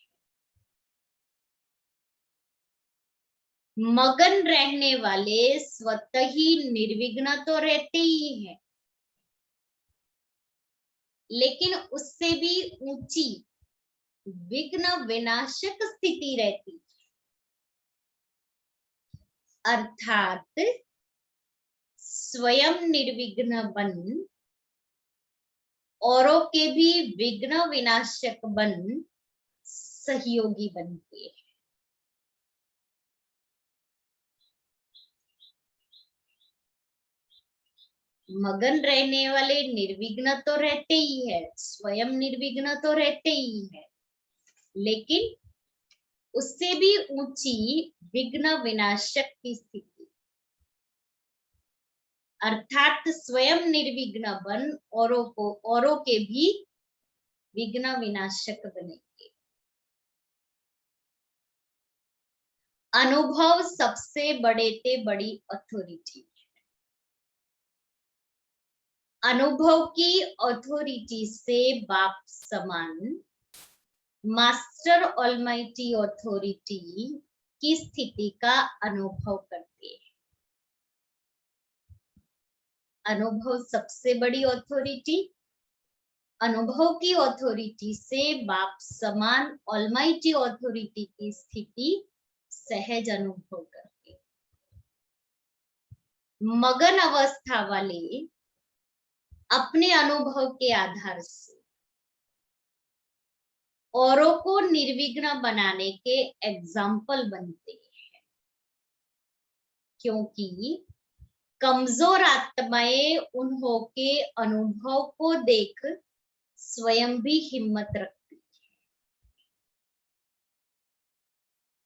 मगन रहने वाले स्वतः ही निर्विघ्न तो रहते ही हैं, लेकिन उससे भी ऊंची विघ्न विनाशक स्थिति रहती है, अर्थात स्वयं निर्विघ्न बन औरों के भी विघ्न विनाशक बन सहयोगी बनते हैं। मगन रहने वाले निर्विघ्न तो रहते ही है, स्वयं निर्विघ्न तो रहते ही है, लेकिन उससे भी ऊंची विघ्न विनाशक की स्थिति, अर्थात स्वयं निर्विघ्न बन औरों के भी विघ्न विनाशक बनेंगे। अनुभव सबसे बड़े ते बड़ी अथॉरिटी, अनुभव की अथॉरिटी से बाप समान मास्टर ऑलमाइटी अथॉरिटी की स्थिति का अनुभव करते हैं। अनुभव सबसे बड़ी अथॉरिटी, अनुभव की अथॉरिटी से बाप समान ऑलमाइटी अथॉरिटी की स्थिति सहज अनुभव करते हैं। मगन अवस्था वाले अपने अनुभव के आधार से औरों को निर्विघ्न बनाने के एग्जाम्पल बनते हैं, क्योंकि कमजोर आत्माएं उन्हों के अनुभव को देख स्वयं भी हिम्मत रखती है।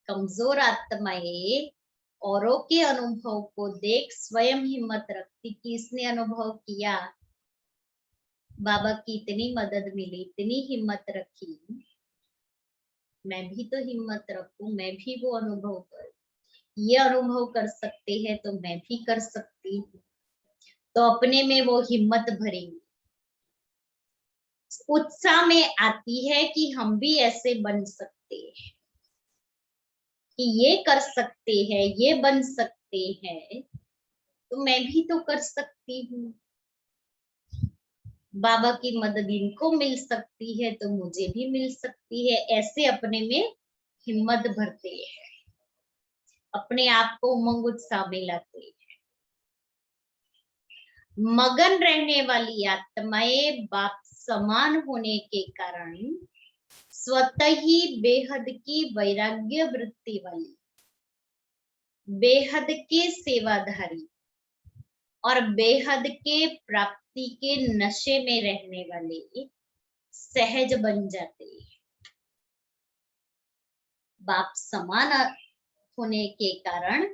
कमजोर आत्माएं औरों के अनुभव को देख स्वयं हिम्मत रखती कि इसने अनुभव किया, बाबा की इतनी मदद मिली, इतनी हिम्मत रखी, मैं भी तो हिम्मत रखूं, मैं भी वो अनुभव कर, ये अनुभव कर सकते हैं तो मैं भी कर सकती हूँ। तो अपने में वो हिम्मत भरेंगे, उत्साह में आती है कि हम भी ऐसे बन सकते हैं, कि ये कर सकते हैं, ये बन सकते हैं, तो मैं भी तो कर सकती हूँ। बाबा की मदद इनको मिल सकती है तो मुझे भी मिल सकती है। ऐसे अपने में हिम्मत भरते हैं, अपने आप को उमंग उत्साह में लाते हैं। मगन रहने वाली आत्माएं बाप समान होने के कारण स्वतः ही बेहद की वैराग्य वृत्ति वाली, बेहद के सेवाधारी और बेहद के प्राप्ति के नशे में रहने वाले सहज बन जाते हैं। बाप समान होने के कारण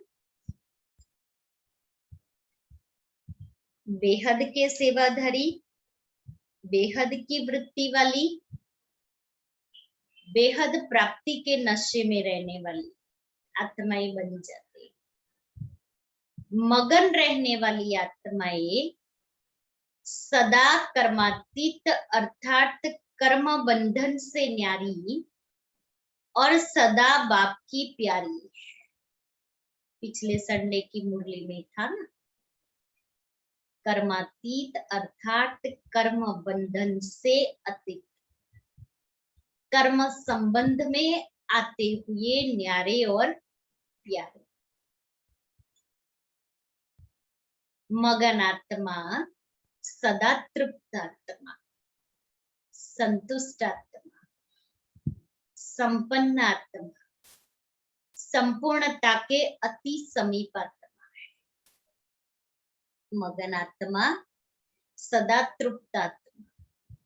बेहद के सेवाधारी, बेहद की वृत्ति वाली, बेहद प्राप्ति के नशे में रहने वाली आत्माएं बन जाती। मगन रहने वाली आत्माएं सदा कर्मातीत अर्थात कर्म बंधन से न्यारी और सदा बाप की प्यारी। पिछले संडे की मुरली में था ना, कर्मातीत अर्थात कर्म बंधन से अतीत, कर्म संबंध में आते हुए न्यारे और प्यारे। मगन आत्मा सदा तृप्त आत्मा, संतुष्ट आत्मा, संपन्न आत्मा, संपूर्णता के अति समीप आत्मा है। मगन आत्मा, सदा तृप्त आत्मा,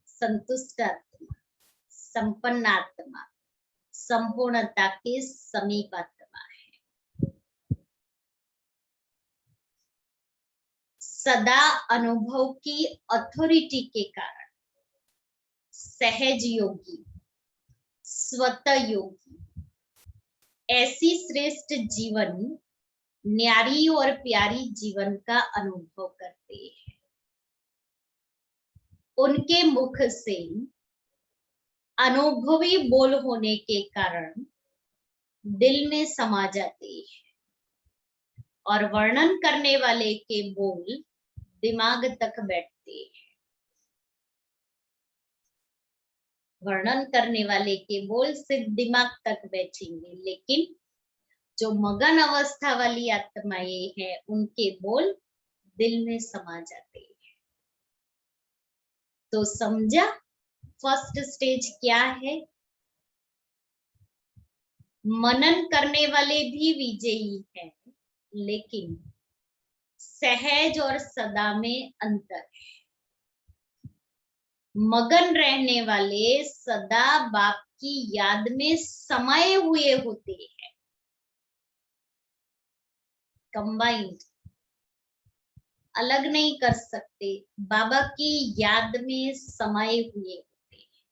संतुष्ट आत्मा, संपन्न आत्मा, संपूर्णता के समीप आत्मा है। सदा अनुभव की अथॉरिटी के कारण सहज योगी, स्वतः योगी ऐसी श्रेष्ठ जीवन, न्यारी और प्यारी जीवन का अनुभव करते हैं। उनके मुख से अनुभवी बोल होने के कारण दिल में समा जाते हैं और वर्णन करने वाले के बोल दिमाग तक बैठते हैं। वर्णन करने वाले के बोल सिर्फ दिमाग तक बैठेंगे, लेकिन जो मगन अवस्था वाली आत्माएं हैं उनके बोल दिल में समा जाते हैं। तो समझा फर्स्ट स्टेज क्या है? मनन करने वाले भी विजयी हैं, लेकिन सहज और सदा में अंतर है। मगन रहने वाले सदा बाप की याद में समाये हुए होते हैं, कंबाइंड, अलग नहीं कर सकते, बाबा की याद में समाये हुए होते हैं।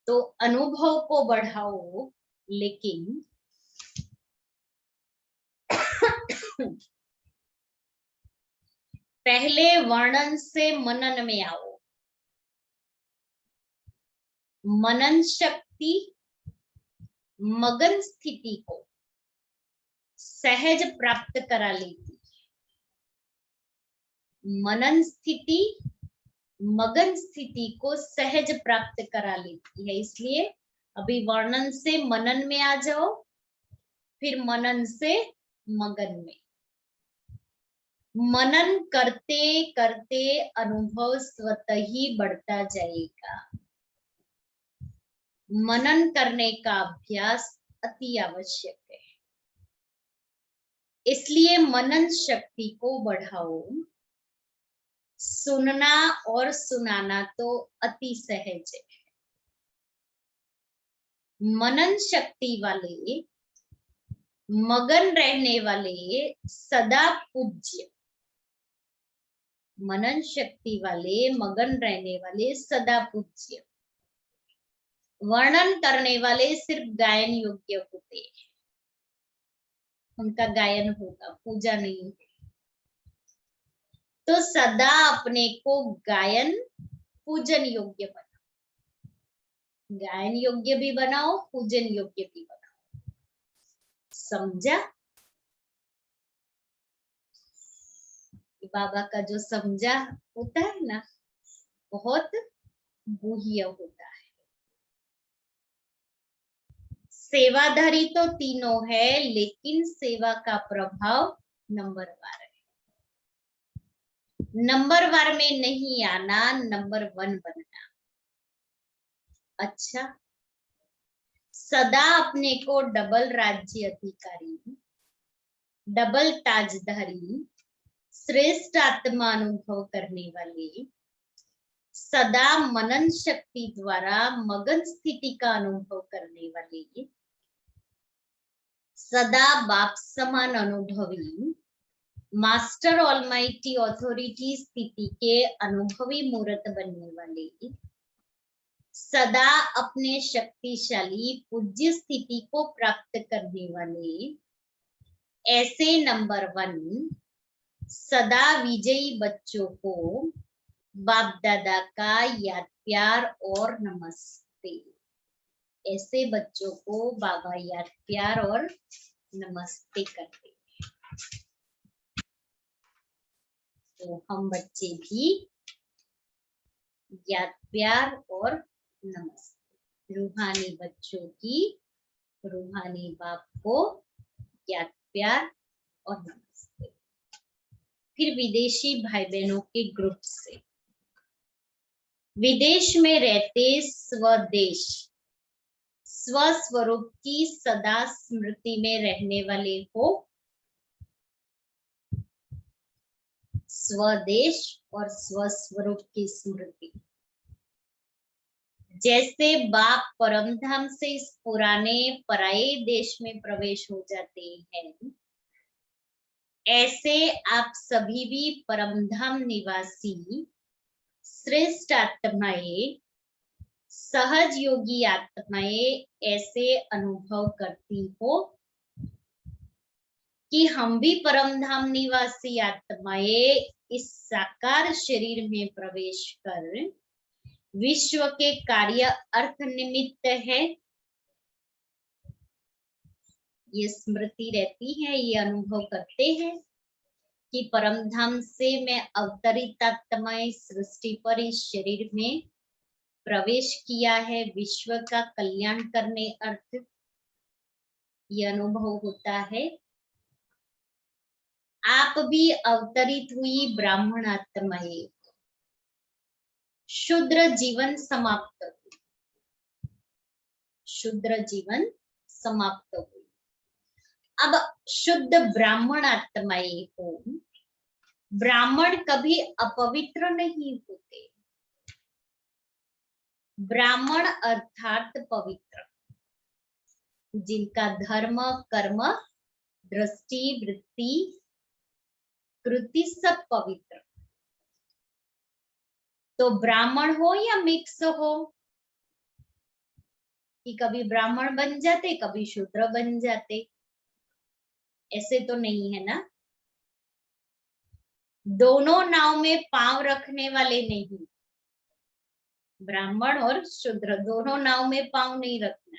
तो अनुभव को बढ़ाओ, लेकिन पहले वर्णन से मनन में आओ। मनन शक्ति मगन स्थिति को सहज प्राप्त करा लेती है। मनन स्थिति मगन स्थिति को सहज प्राप्त करा लेती है। इसलिए अभी वर्णन से मनन में आ जाओ, फिर मनन से मगन में। मनन करते करते अनुभव स्वतः ही बढ़ता जाएगा। मनन करने का अभ्यास अति आवश्यक है। इसलिए मनन शक्ति को बढ़ाओ। सुनना और सुनाना तो अति सहज है। मनन शक्ति वाले, मगन रहने वाले सदा पूज्य। मनन शक्ति वाले मगन रहने वाले सदा पूज्य। वर्णन करने वाले सिर्फ गायन योग्य होते हैं, उनका गायन होगा, पूजा नहीं होगी। तो सदा अपने को गायन पूजन योग्य बनाओ। गायन योग्य भी बनाओ, पूजन योग्य भी बनाओ। समझा? बाबा का जो समझा होता है ना, बहुत गुह्य होता है। सेवाधारी तो तीनों है, लेकिन सेवा का प्रभाव नंबरवार है। नंबरवार में नहीं आना, नंबर 1 बनना। अच्छा, सदा अपने को डबल राज्य अधिकारी, डबल ताजधारी, श्रेष्ठ आत्मा अनुभव करने वाले, सदा मनन शक्ति द्वारा मगन स्थिति का अनुभव करने वाले, सदा बाप समान अनुभवी, मास्टर ऑलमाइटी ऑथोरिटी स्थिति के अनुभवी मूर्त बनने वाले, सदा अपने शक्तिशाली पूज्य स्थिति को प्राप्त करने वाले, ऐसे नंबर 1 सदा विजयी बच्चों को बाप दादा का याद प्यार और नमस्ते। ऐसे बच्चों को बाबा याद प्यार और नमस्ते करते हैं। तो हम बच्चे भी याद प्यार और नमस्ते, रूहानी बच्चों की रूहानी बाप को याद प्यार और नमस्ते। फिर विदेशी भाई बहनों के ग्रुप से, विदेश में रहते स्वदेश स्वस्वरूप की सदा स्मृति में रहने वाले हो, स्वदेश और स्वस्वरूप की स्मृति। जैसे बाप परमधाम से इस पुराने पराये देश में प्रवेश हो जाते हैं, ऐसे आप सभी भी परमधाम निवासी श्रेष्ठ आत्माएं, सहज योगी आत्माएं ऐसे अनुभव करती हो कि हम भी परमधाम निवासी आत्माएं इस साकार शरीर में प्रवेश कर विश्व के कार्य अर्थ निमित्त है। ये स्मृति रहती है, ये अनुभव करते हैं कि परमधाम से मैं अवतरित आत्माएं सृष्टि पर इस शरीर में प्रवेश किया है विश्व का कल्याण करने अर्थ। ये अनुभव होता है। आप भी अवतरित हुई ब्राह्मण आत्माएं, शूद्र जीवन समाप्त हुई, शूद्र जीवन समाप्त हुई। अब शुद्ध ब्राह्मण आत्माएं हो। ब्राह्मण कभी अपवित्र नहीं होते। ब्राह्मण अर्थात पवित्र, जिनका धर्म, कर्म, दृष्टि, वृत्ति, कृति सब पवित्र। तो ब्राह्मण हो या मिक्स हो, कि कभी ब्राह्मण बन जाते कभी शूद्र बन जाते, ऐसे तो नहीं है ना। दोनों नाव में पांव रखने वाले नहीं, ब्राह्मण और शूद्र दोनों नाव में पांव नहीं रखना।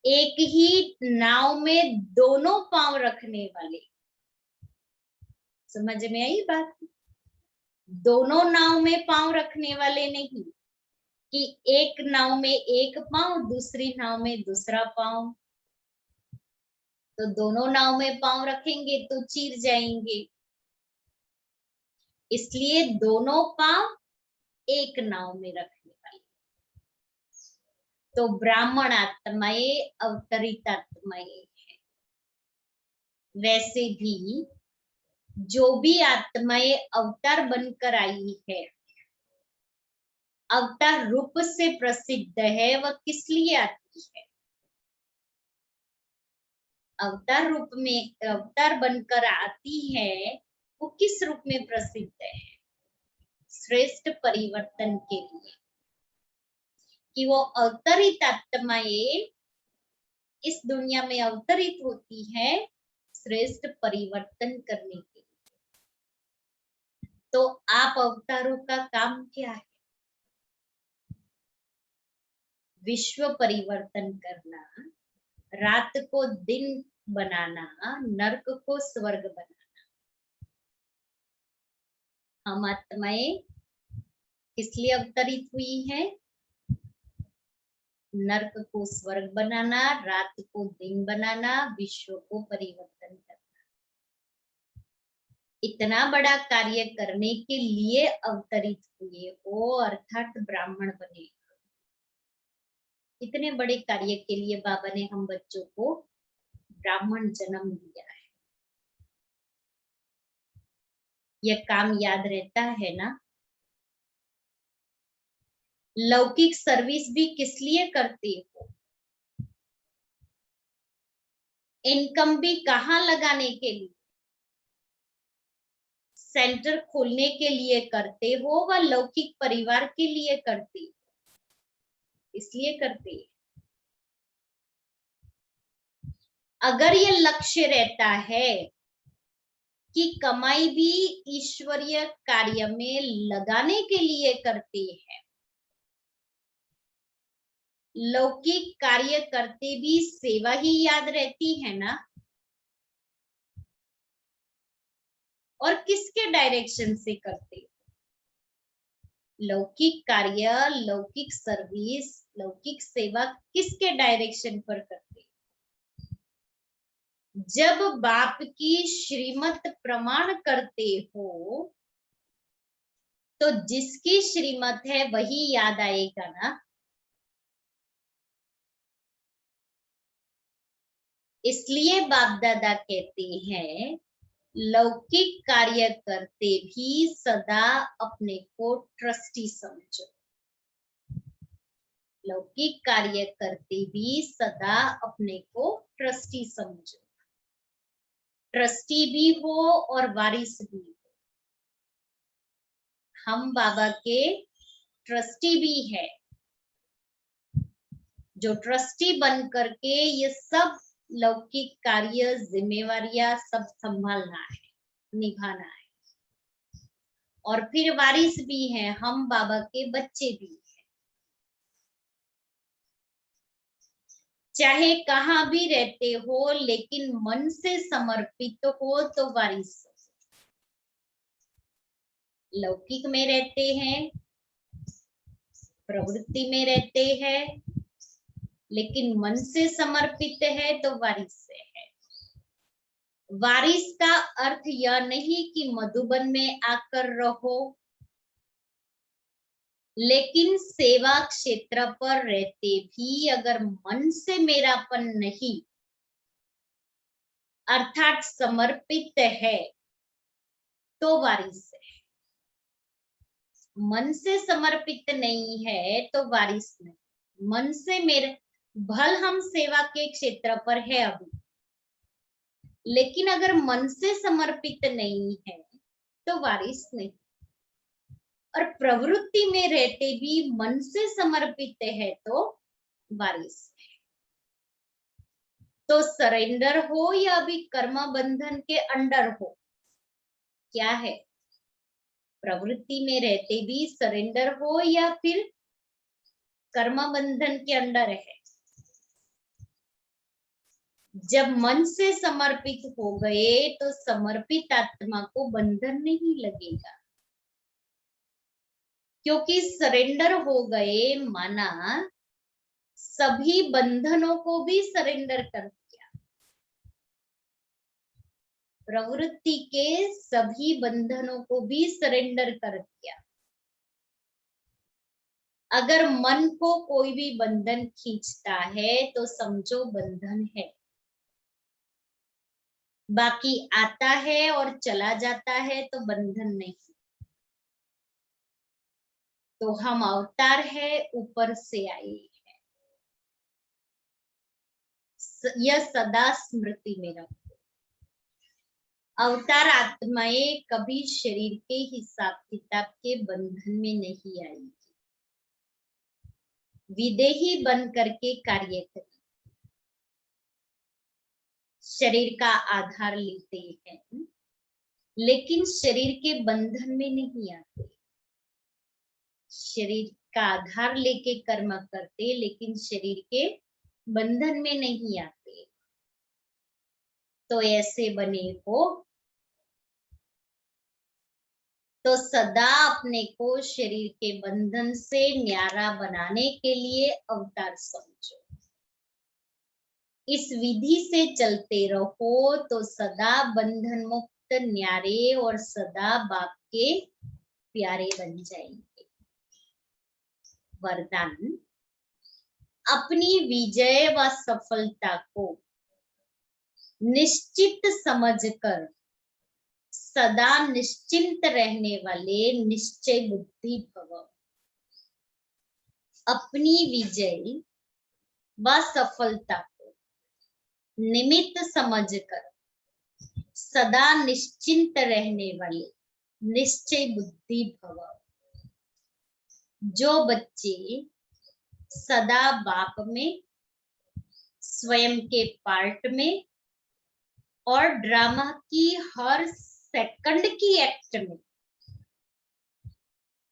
एक ही नाव में दोनों पांव रखने वाले, समझ में आई बात। दोनों नाव में पांव रखने वाले नहीं कि एक नाव में एक पांव, दूसरी नाव में दूसरा पांव। तो दोनों नाव में पांव रखेंगे तो चीर जाएंगे, इसलिए दोनों पांव एक नाव में रखने वाले। तो ब्राह्मण आत्माएं अवतरित आत्माएं है। वैसे भी जो भी आत्माएं अवतार बनकर आई है, अवतार रूप से प्रसिद्ध है, वह किस लिए आती है? अवतार रूप में अवतार बनकर आती है, वो किस रूप में प्रसिद्ध है? श्रेष्ठ परिवर्तन के लिए, कि वो अवतरित आत्माएं इस दुनिया में अवतरित होती है श्रेष्ठ परिवर्तन करने के लिए। तो आप अवतारों का काम क्या है? विश्व परिवर्तन करना, रात को दिन बनाना, नरक को स्वर्ग बनाना। हम आत्माएं इसलिए अवतरित हुई है, नरक को स्वर्ग बनाना, रात को दिन बनाना, विश्व को परिवर्तन करना। इतना बड़ा कार्य करने के लिए अवतरित हुए हो, अर्थात ब्राह्मण बने। इतने बड़े कार्य के लिए बाबा ने हम बच्चों को ब्राह्मण जन्म दिया है। यह काम याद रहता है ना। लौकिक सर्विस भी किस लिए करते हो? इनकम भी कहाँ लगाने के लिए? सेंटर खोलने के लिए करते हो व लौकिक परिवार के लिए करते हो? इसलिए करते हैं। अगर ये लक्ष्य रहता है कि कमाई भी ईश्वरीय कार्य में लगाने के लिए करते हैं, लौकिक कार्य करते भी सेवा ही याद रहती है ना। और किसके डायरेक्शन से करते? लौकिक कार्य, लौकिक सर्विस, लौकिक सेवा किसके डायरेक्शन पर करते? जब बाप की श्रीमत प्रमाण करते हो तो जिसकी श्रीमत है वही याद आएगा ना। इसलिए बाप दादा कहते हैं लौकिक कार्य करते भी सदा अपने को ट्रस्टी समझो। लौकिक कार्य करते भी सदा अपने को ट्रस्टी समझो। ट्रस्टी भी हो और वारिस भी हो। हम बाबा के ट्रस्टी भी है, जो ट्रस्टी बन करके ये सब लौकिक कार्य जिम्मेवारियां सब संभालना है, निभाना है। और फिर वारिस भी है, हम बाबा के बच्चे भी हैं। चाहे कहाँ भी रहते हो लेकिन मन से समर्पित हो तो वारिस। लौकिक में रहते हैं, प्रवृत्ति में रहते हैं, लेकिन मन से समर्पित है तो वारिस है। वारिस का अर्थ यह नहीं कि मधुबन में आकर रहो, लेकिन सेवा क्षेत्र पर रहते भी अगर मन से मेरापन नहीं अर्थात समर्पित है तो वारिस है। मन से समर्पित नहीं है तो वारिस नहीं। मन से मेरे भल हम सेवा के क्षेत्र पर है अभी, लेकिन अगर मन से समर्पित नहीं है तो वारिस नहीं। और प्रवृत्ति में रहते भी मन से समर्पित है तो वारिस है। तो सरेंडर हो या अभी कर्म बंधन के अंडर हो, क्या है? प्रवृत्ति में रहते भी सरेंडर हो या फिर कर्म बंधन के अंडर है। जब मन से समर्पित हो गए तो समर्पित आत्मा को बंधन नहीं लगेगा, क्योंकि सरेंडर हो गए माना सभी बंधनों को भी सरेंडर कर दिया। प्रवृत्ति के सभी बंधनों को भी सरेंडर कर दिया। अगर मन को कोई भी बंधन खींचता है तो समझो बंधन है। बाकी आता है और चला जाता है तो बंधन नहीं। तो हम अवतार है, ऊपर से आए हैं, यह सदा स्मृति में रखो। अवतार आत्माएं कभी शरीर के हिसाब किताब के बंधन में नहीं आएगी। विदेही बन करके कार्य करें, शरीर का आधार लेते हैं, लेकिन शरीर के बंधन में नहीं आते। शरीर का आधार लेके कर्म करते, लेकिन शरीर के बंधन में नहीं आते। तो ऐसे बने हो तो सदा अपने को शरीर के बंधन से न्यारा बनाने के लिए अवतार समझो। इस विधि से चलते रहो तो सदा बंधन मुक्त न्यारे और सदा बाप के प्यारे बन जाएंगे। वरदान, अपनी विजय व सफलता को निश्चित समझकर सदा निश्चिंत रहने वाले निश्चय बुद्धि भव। अपनी विजय व सफलता को निमित्त समझकर सदा निश्चिंत रहने वाले निश्चय बुद्धि भव। जो बच्चे सदा बाप में, स्वयं के पार्ट में और ड्रामा की हर सेकंड की एक्ट में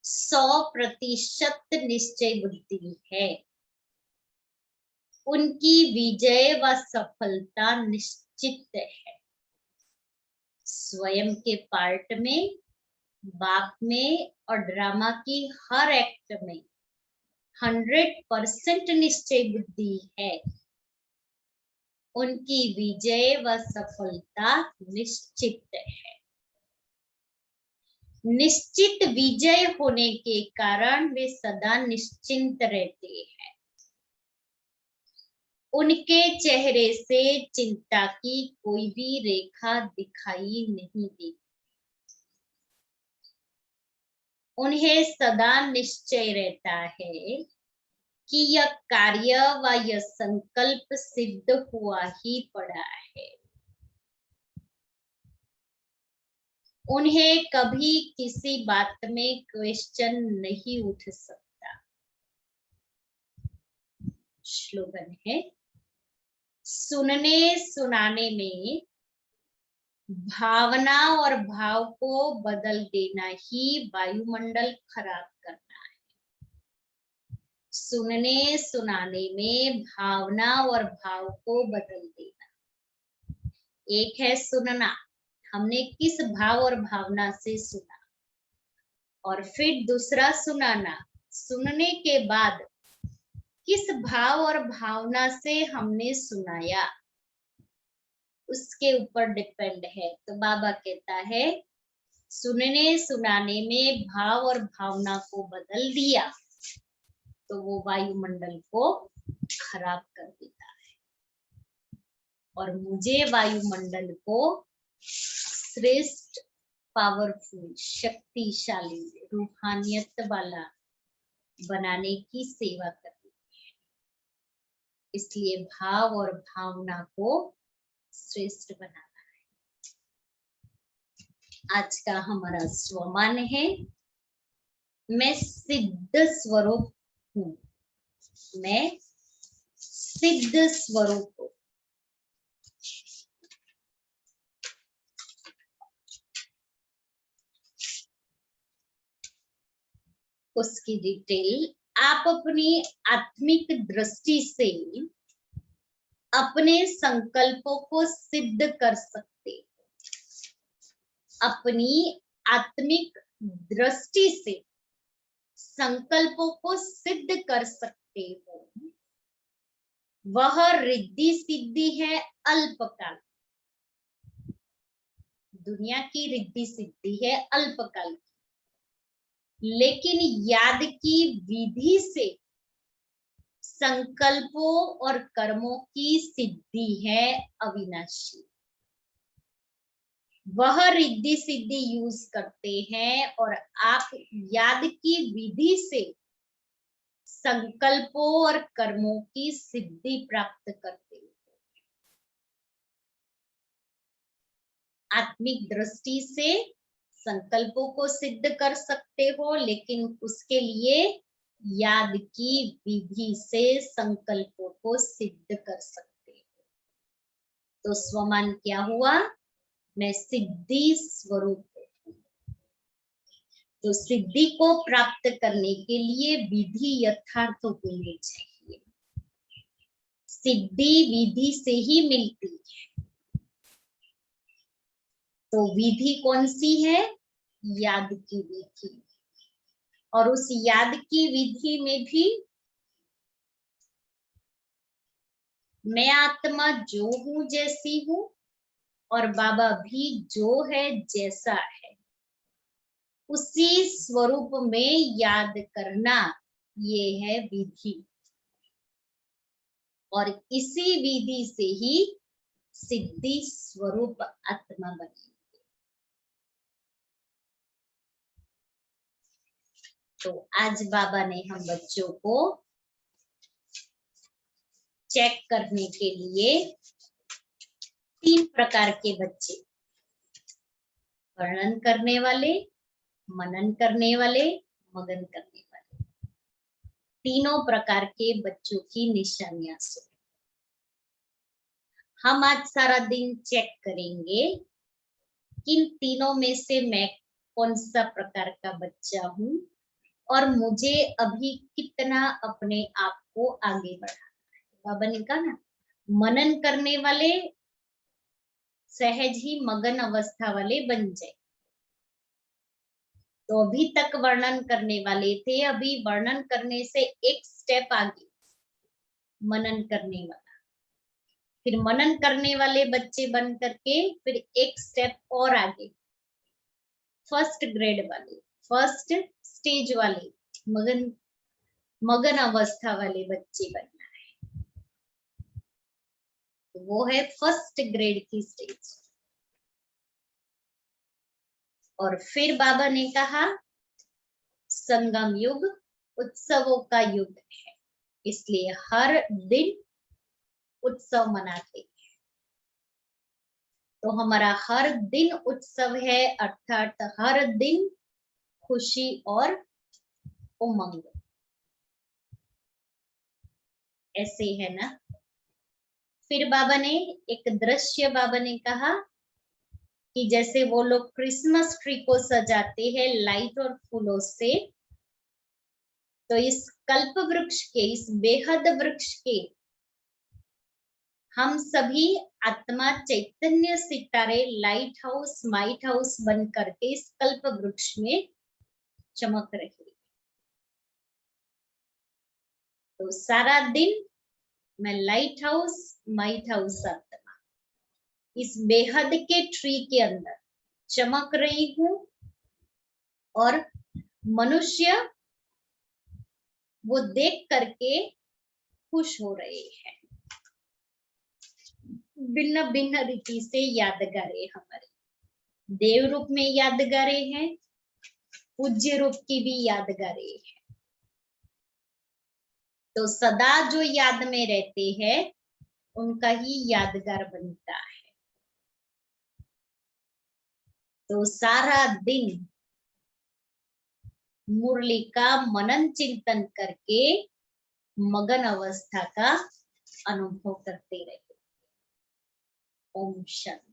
100% निश्चय बुद्धि है, उनकी विजय व सफलता निश्चित है। स्वयं के पार्ट में, बाप में और ड्रामा की हर एक्ट में 100% निश्चय बुद्धि है, उनकी विजय व सफलता निश्चित है। निश्चित विजय होने के कारण वे सदा निश्चिंत रहते हैं उनके चेहरे से चिंता की कोई भी रेखा दिखाई नहीं दी। उन्हें सदा निश्चय रहता है कि यह कार्य व यह संकल्प सिद्ध हुआ ही पड़ा है। उन्हें कभी किसी बात में क्वेश्चन नहीं उठ सकता। स्लोगन है, सुनने सुनाने में भावना और भाव को बदल देना ही वायुमंडल खराब करना है। सुनने सुनाने में भावना और भाव को बदल देना। एक है सुनना, हमने किस भाव और भावना से सुना, और फिर दूसरा सुनाना, सुनने के बाद किस भाव और भावना से हमने सुनाया, उसके ऊपर डिपेंड है। तो बाबा कहता है, सुनने सुनाने में भाव और भावना को बदल दिया तो वो वायुमंडल को खराब कर देता है। और मुझे वायुमंडल को श्रेष्ठ, पावरफुल, शक्तिशाली, रूहानियत वाला बनाने की सेवा करनी है। इसलिए भाव और भावना को श्रेष्ठ बनाना है। आज का हमारा स्वमान है, मैं सिद्ध स्वरूप हूं। मैं सिद्ध स्वरूप हूं। उसकी डिटेल आप अपनी आत्मिक दृष्टि से अपने संकल्पों को सिद्ध कर सकते हो। अपनी आत्मिक दृष्टि से संकल्पों को सिद्ध कर सकते हो। वह रिद्धि सिद्धि है अल्पकाल। दुनिया की रिद्धि सिद्धि है अल्पकाल, लेकिन याद की विधि से संकल्पों और कर्मों की सिद्धि है अविनाशी। वह रिद्धि सिद्धि यूज करते हैं और आप याद की विधि से संकल्पों और कर्मों की सिद्धि प्राप्त करते हैं। आत्मिक दृष्टि से संकल्पों को सिद्ध कर सकते हो, लेकिन उसके लिए याद की विधि से संकल्पों को सिद्ध कर सकते हो। तो स्वमान क्या हुआ? मैं सिद्धि स्वरूप हूं। तो सिद्धि को प्राप्त करने के लिए विधि यथार्थ होनी चाहिए। सिद्धि विधि से ही मिलती है। तो विधि कौन सी है? याद की विधि। और उस याद की विधि में भी मैं आत्मा जो हूं जैसी हूं, और बाबा भी जो है जैसा है, उसी स्वरूप में याद करना, ये है विधि। और इसी विधि से ही सिद्धि स्वरूप आत्मा बनेगी। तो आज बाबा ने हम बच्चों को चेक करने के लिए 3 प्रकार के बच्चे, वर्णन करने वाले, मनन करने वाले, मगन करने वाले, तीनों प्रकार के बच्चों की निशानियां सुनी। हम आज सारा दिन चेक करेंगे किन तीनों में से मैं कौन सा प्रकार का बच्चा हूं और मुझे अभी कितना अपने आप को आगे बढ़ाना है। बाबा ने कहा ना, मनन करने वाले सहज ही मगन अवस्था वाले बन जाए। तो अभी तक वर्णन करने वाले थे, अभी वर्णन करने से एक स्टेप आगे मनन करने वाला, फिर मनन करने वाले बच्चे बन करके फिर एक स्टेप और आगे फर्स्ट ग्रेड वाले, फर्स्ट स्टेज वाले, मगन अवस्था वाले बच्चे बनना है। वो है फर्स्ट ग्रेड की स्टेज। और फिर बाबा ने कहा संगम युग उत्सवों का युग है, इसलिए हर दिन उत्सव मनाते हैं। तो हमारा हर दिन उत्सव है, अर्थात हर दिन खुशी और उमंग, ऐसे है ना। फिर बाबा ने एक दृश्य बाबा ने कहा कि जैसे वो लोग क्रिसमस ट्री को सजाते हैं लाइट और फूलों से, तो इस कल्प वृक्ष के, इस बेहद वृक्ष के हम सभी आत्मा चैतन्य सितारे लाइट हाउस माइट हाउस बन करके इस कल्प वृक्ष में चमक रहे। तो सारा दिन मैं लाइट हाउस माइट हाउस आत्मा इस बेहद के ट्री के अंदर चमक रही हूं, और मनुष्य वो देख करके खुश हो रहे हैं। भिन्न भिन्न रीति से यादगारें हमारे देव रूप में यादगारें हैं, पूज्य रूप की भी यादगारें हैं। तो सदा जो याद में रहते हैं उनका ही यादगार बनता है। तो सारा दिन मुरली का मनन चिंतन करके मगन अवस्था का अनुभव करते रहे। ओम शांति।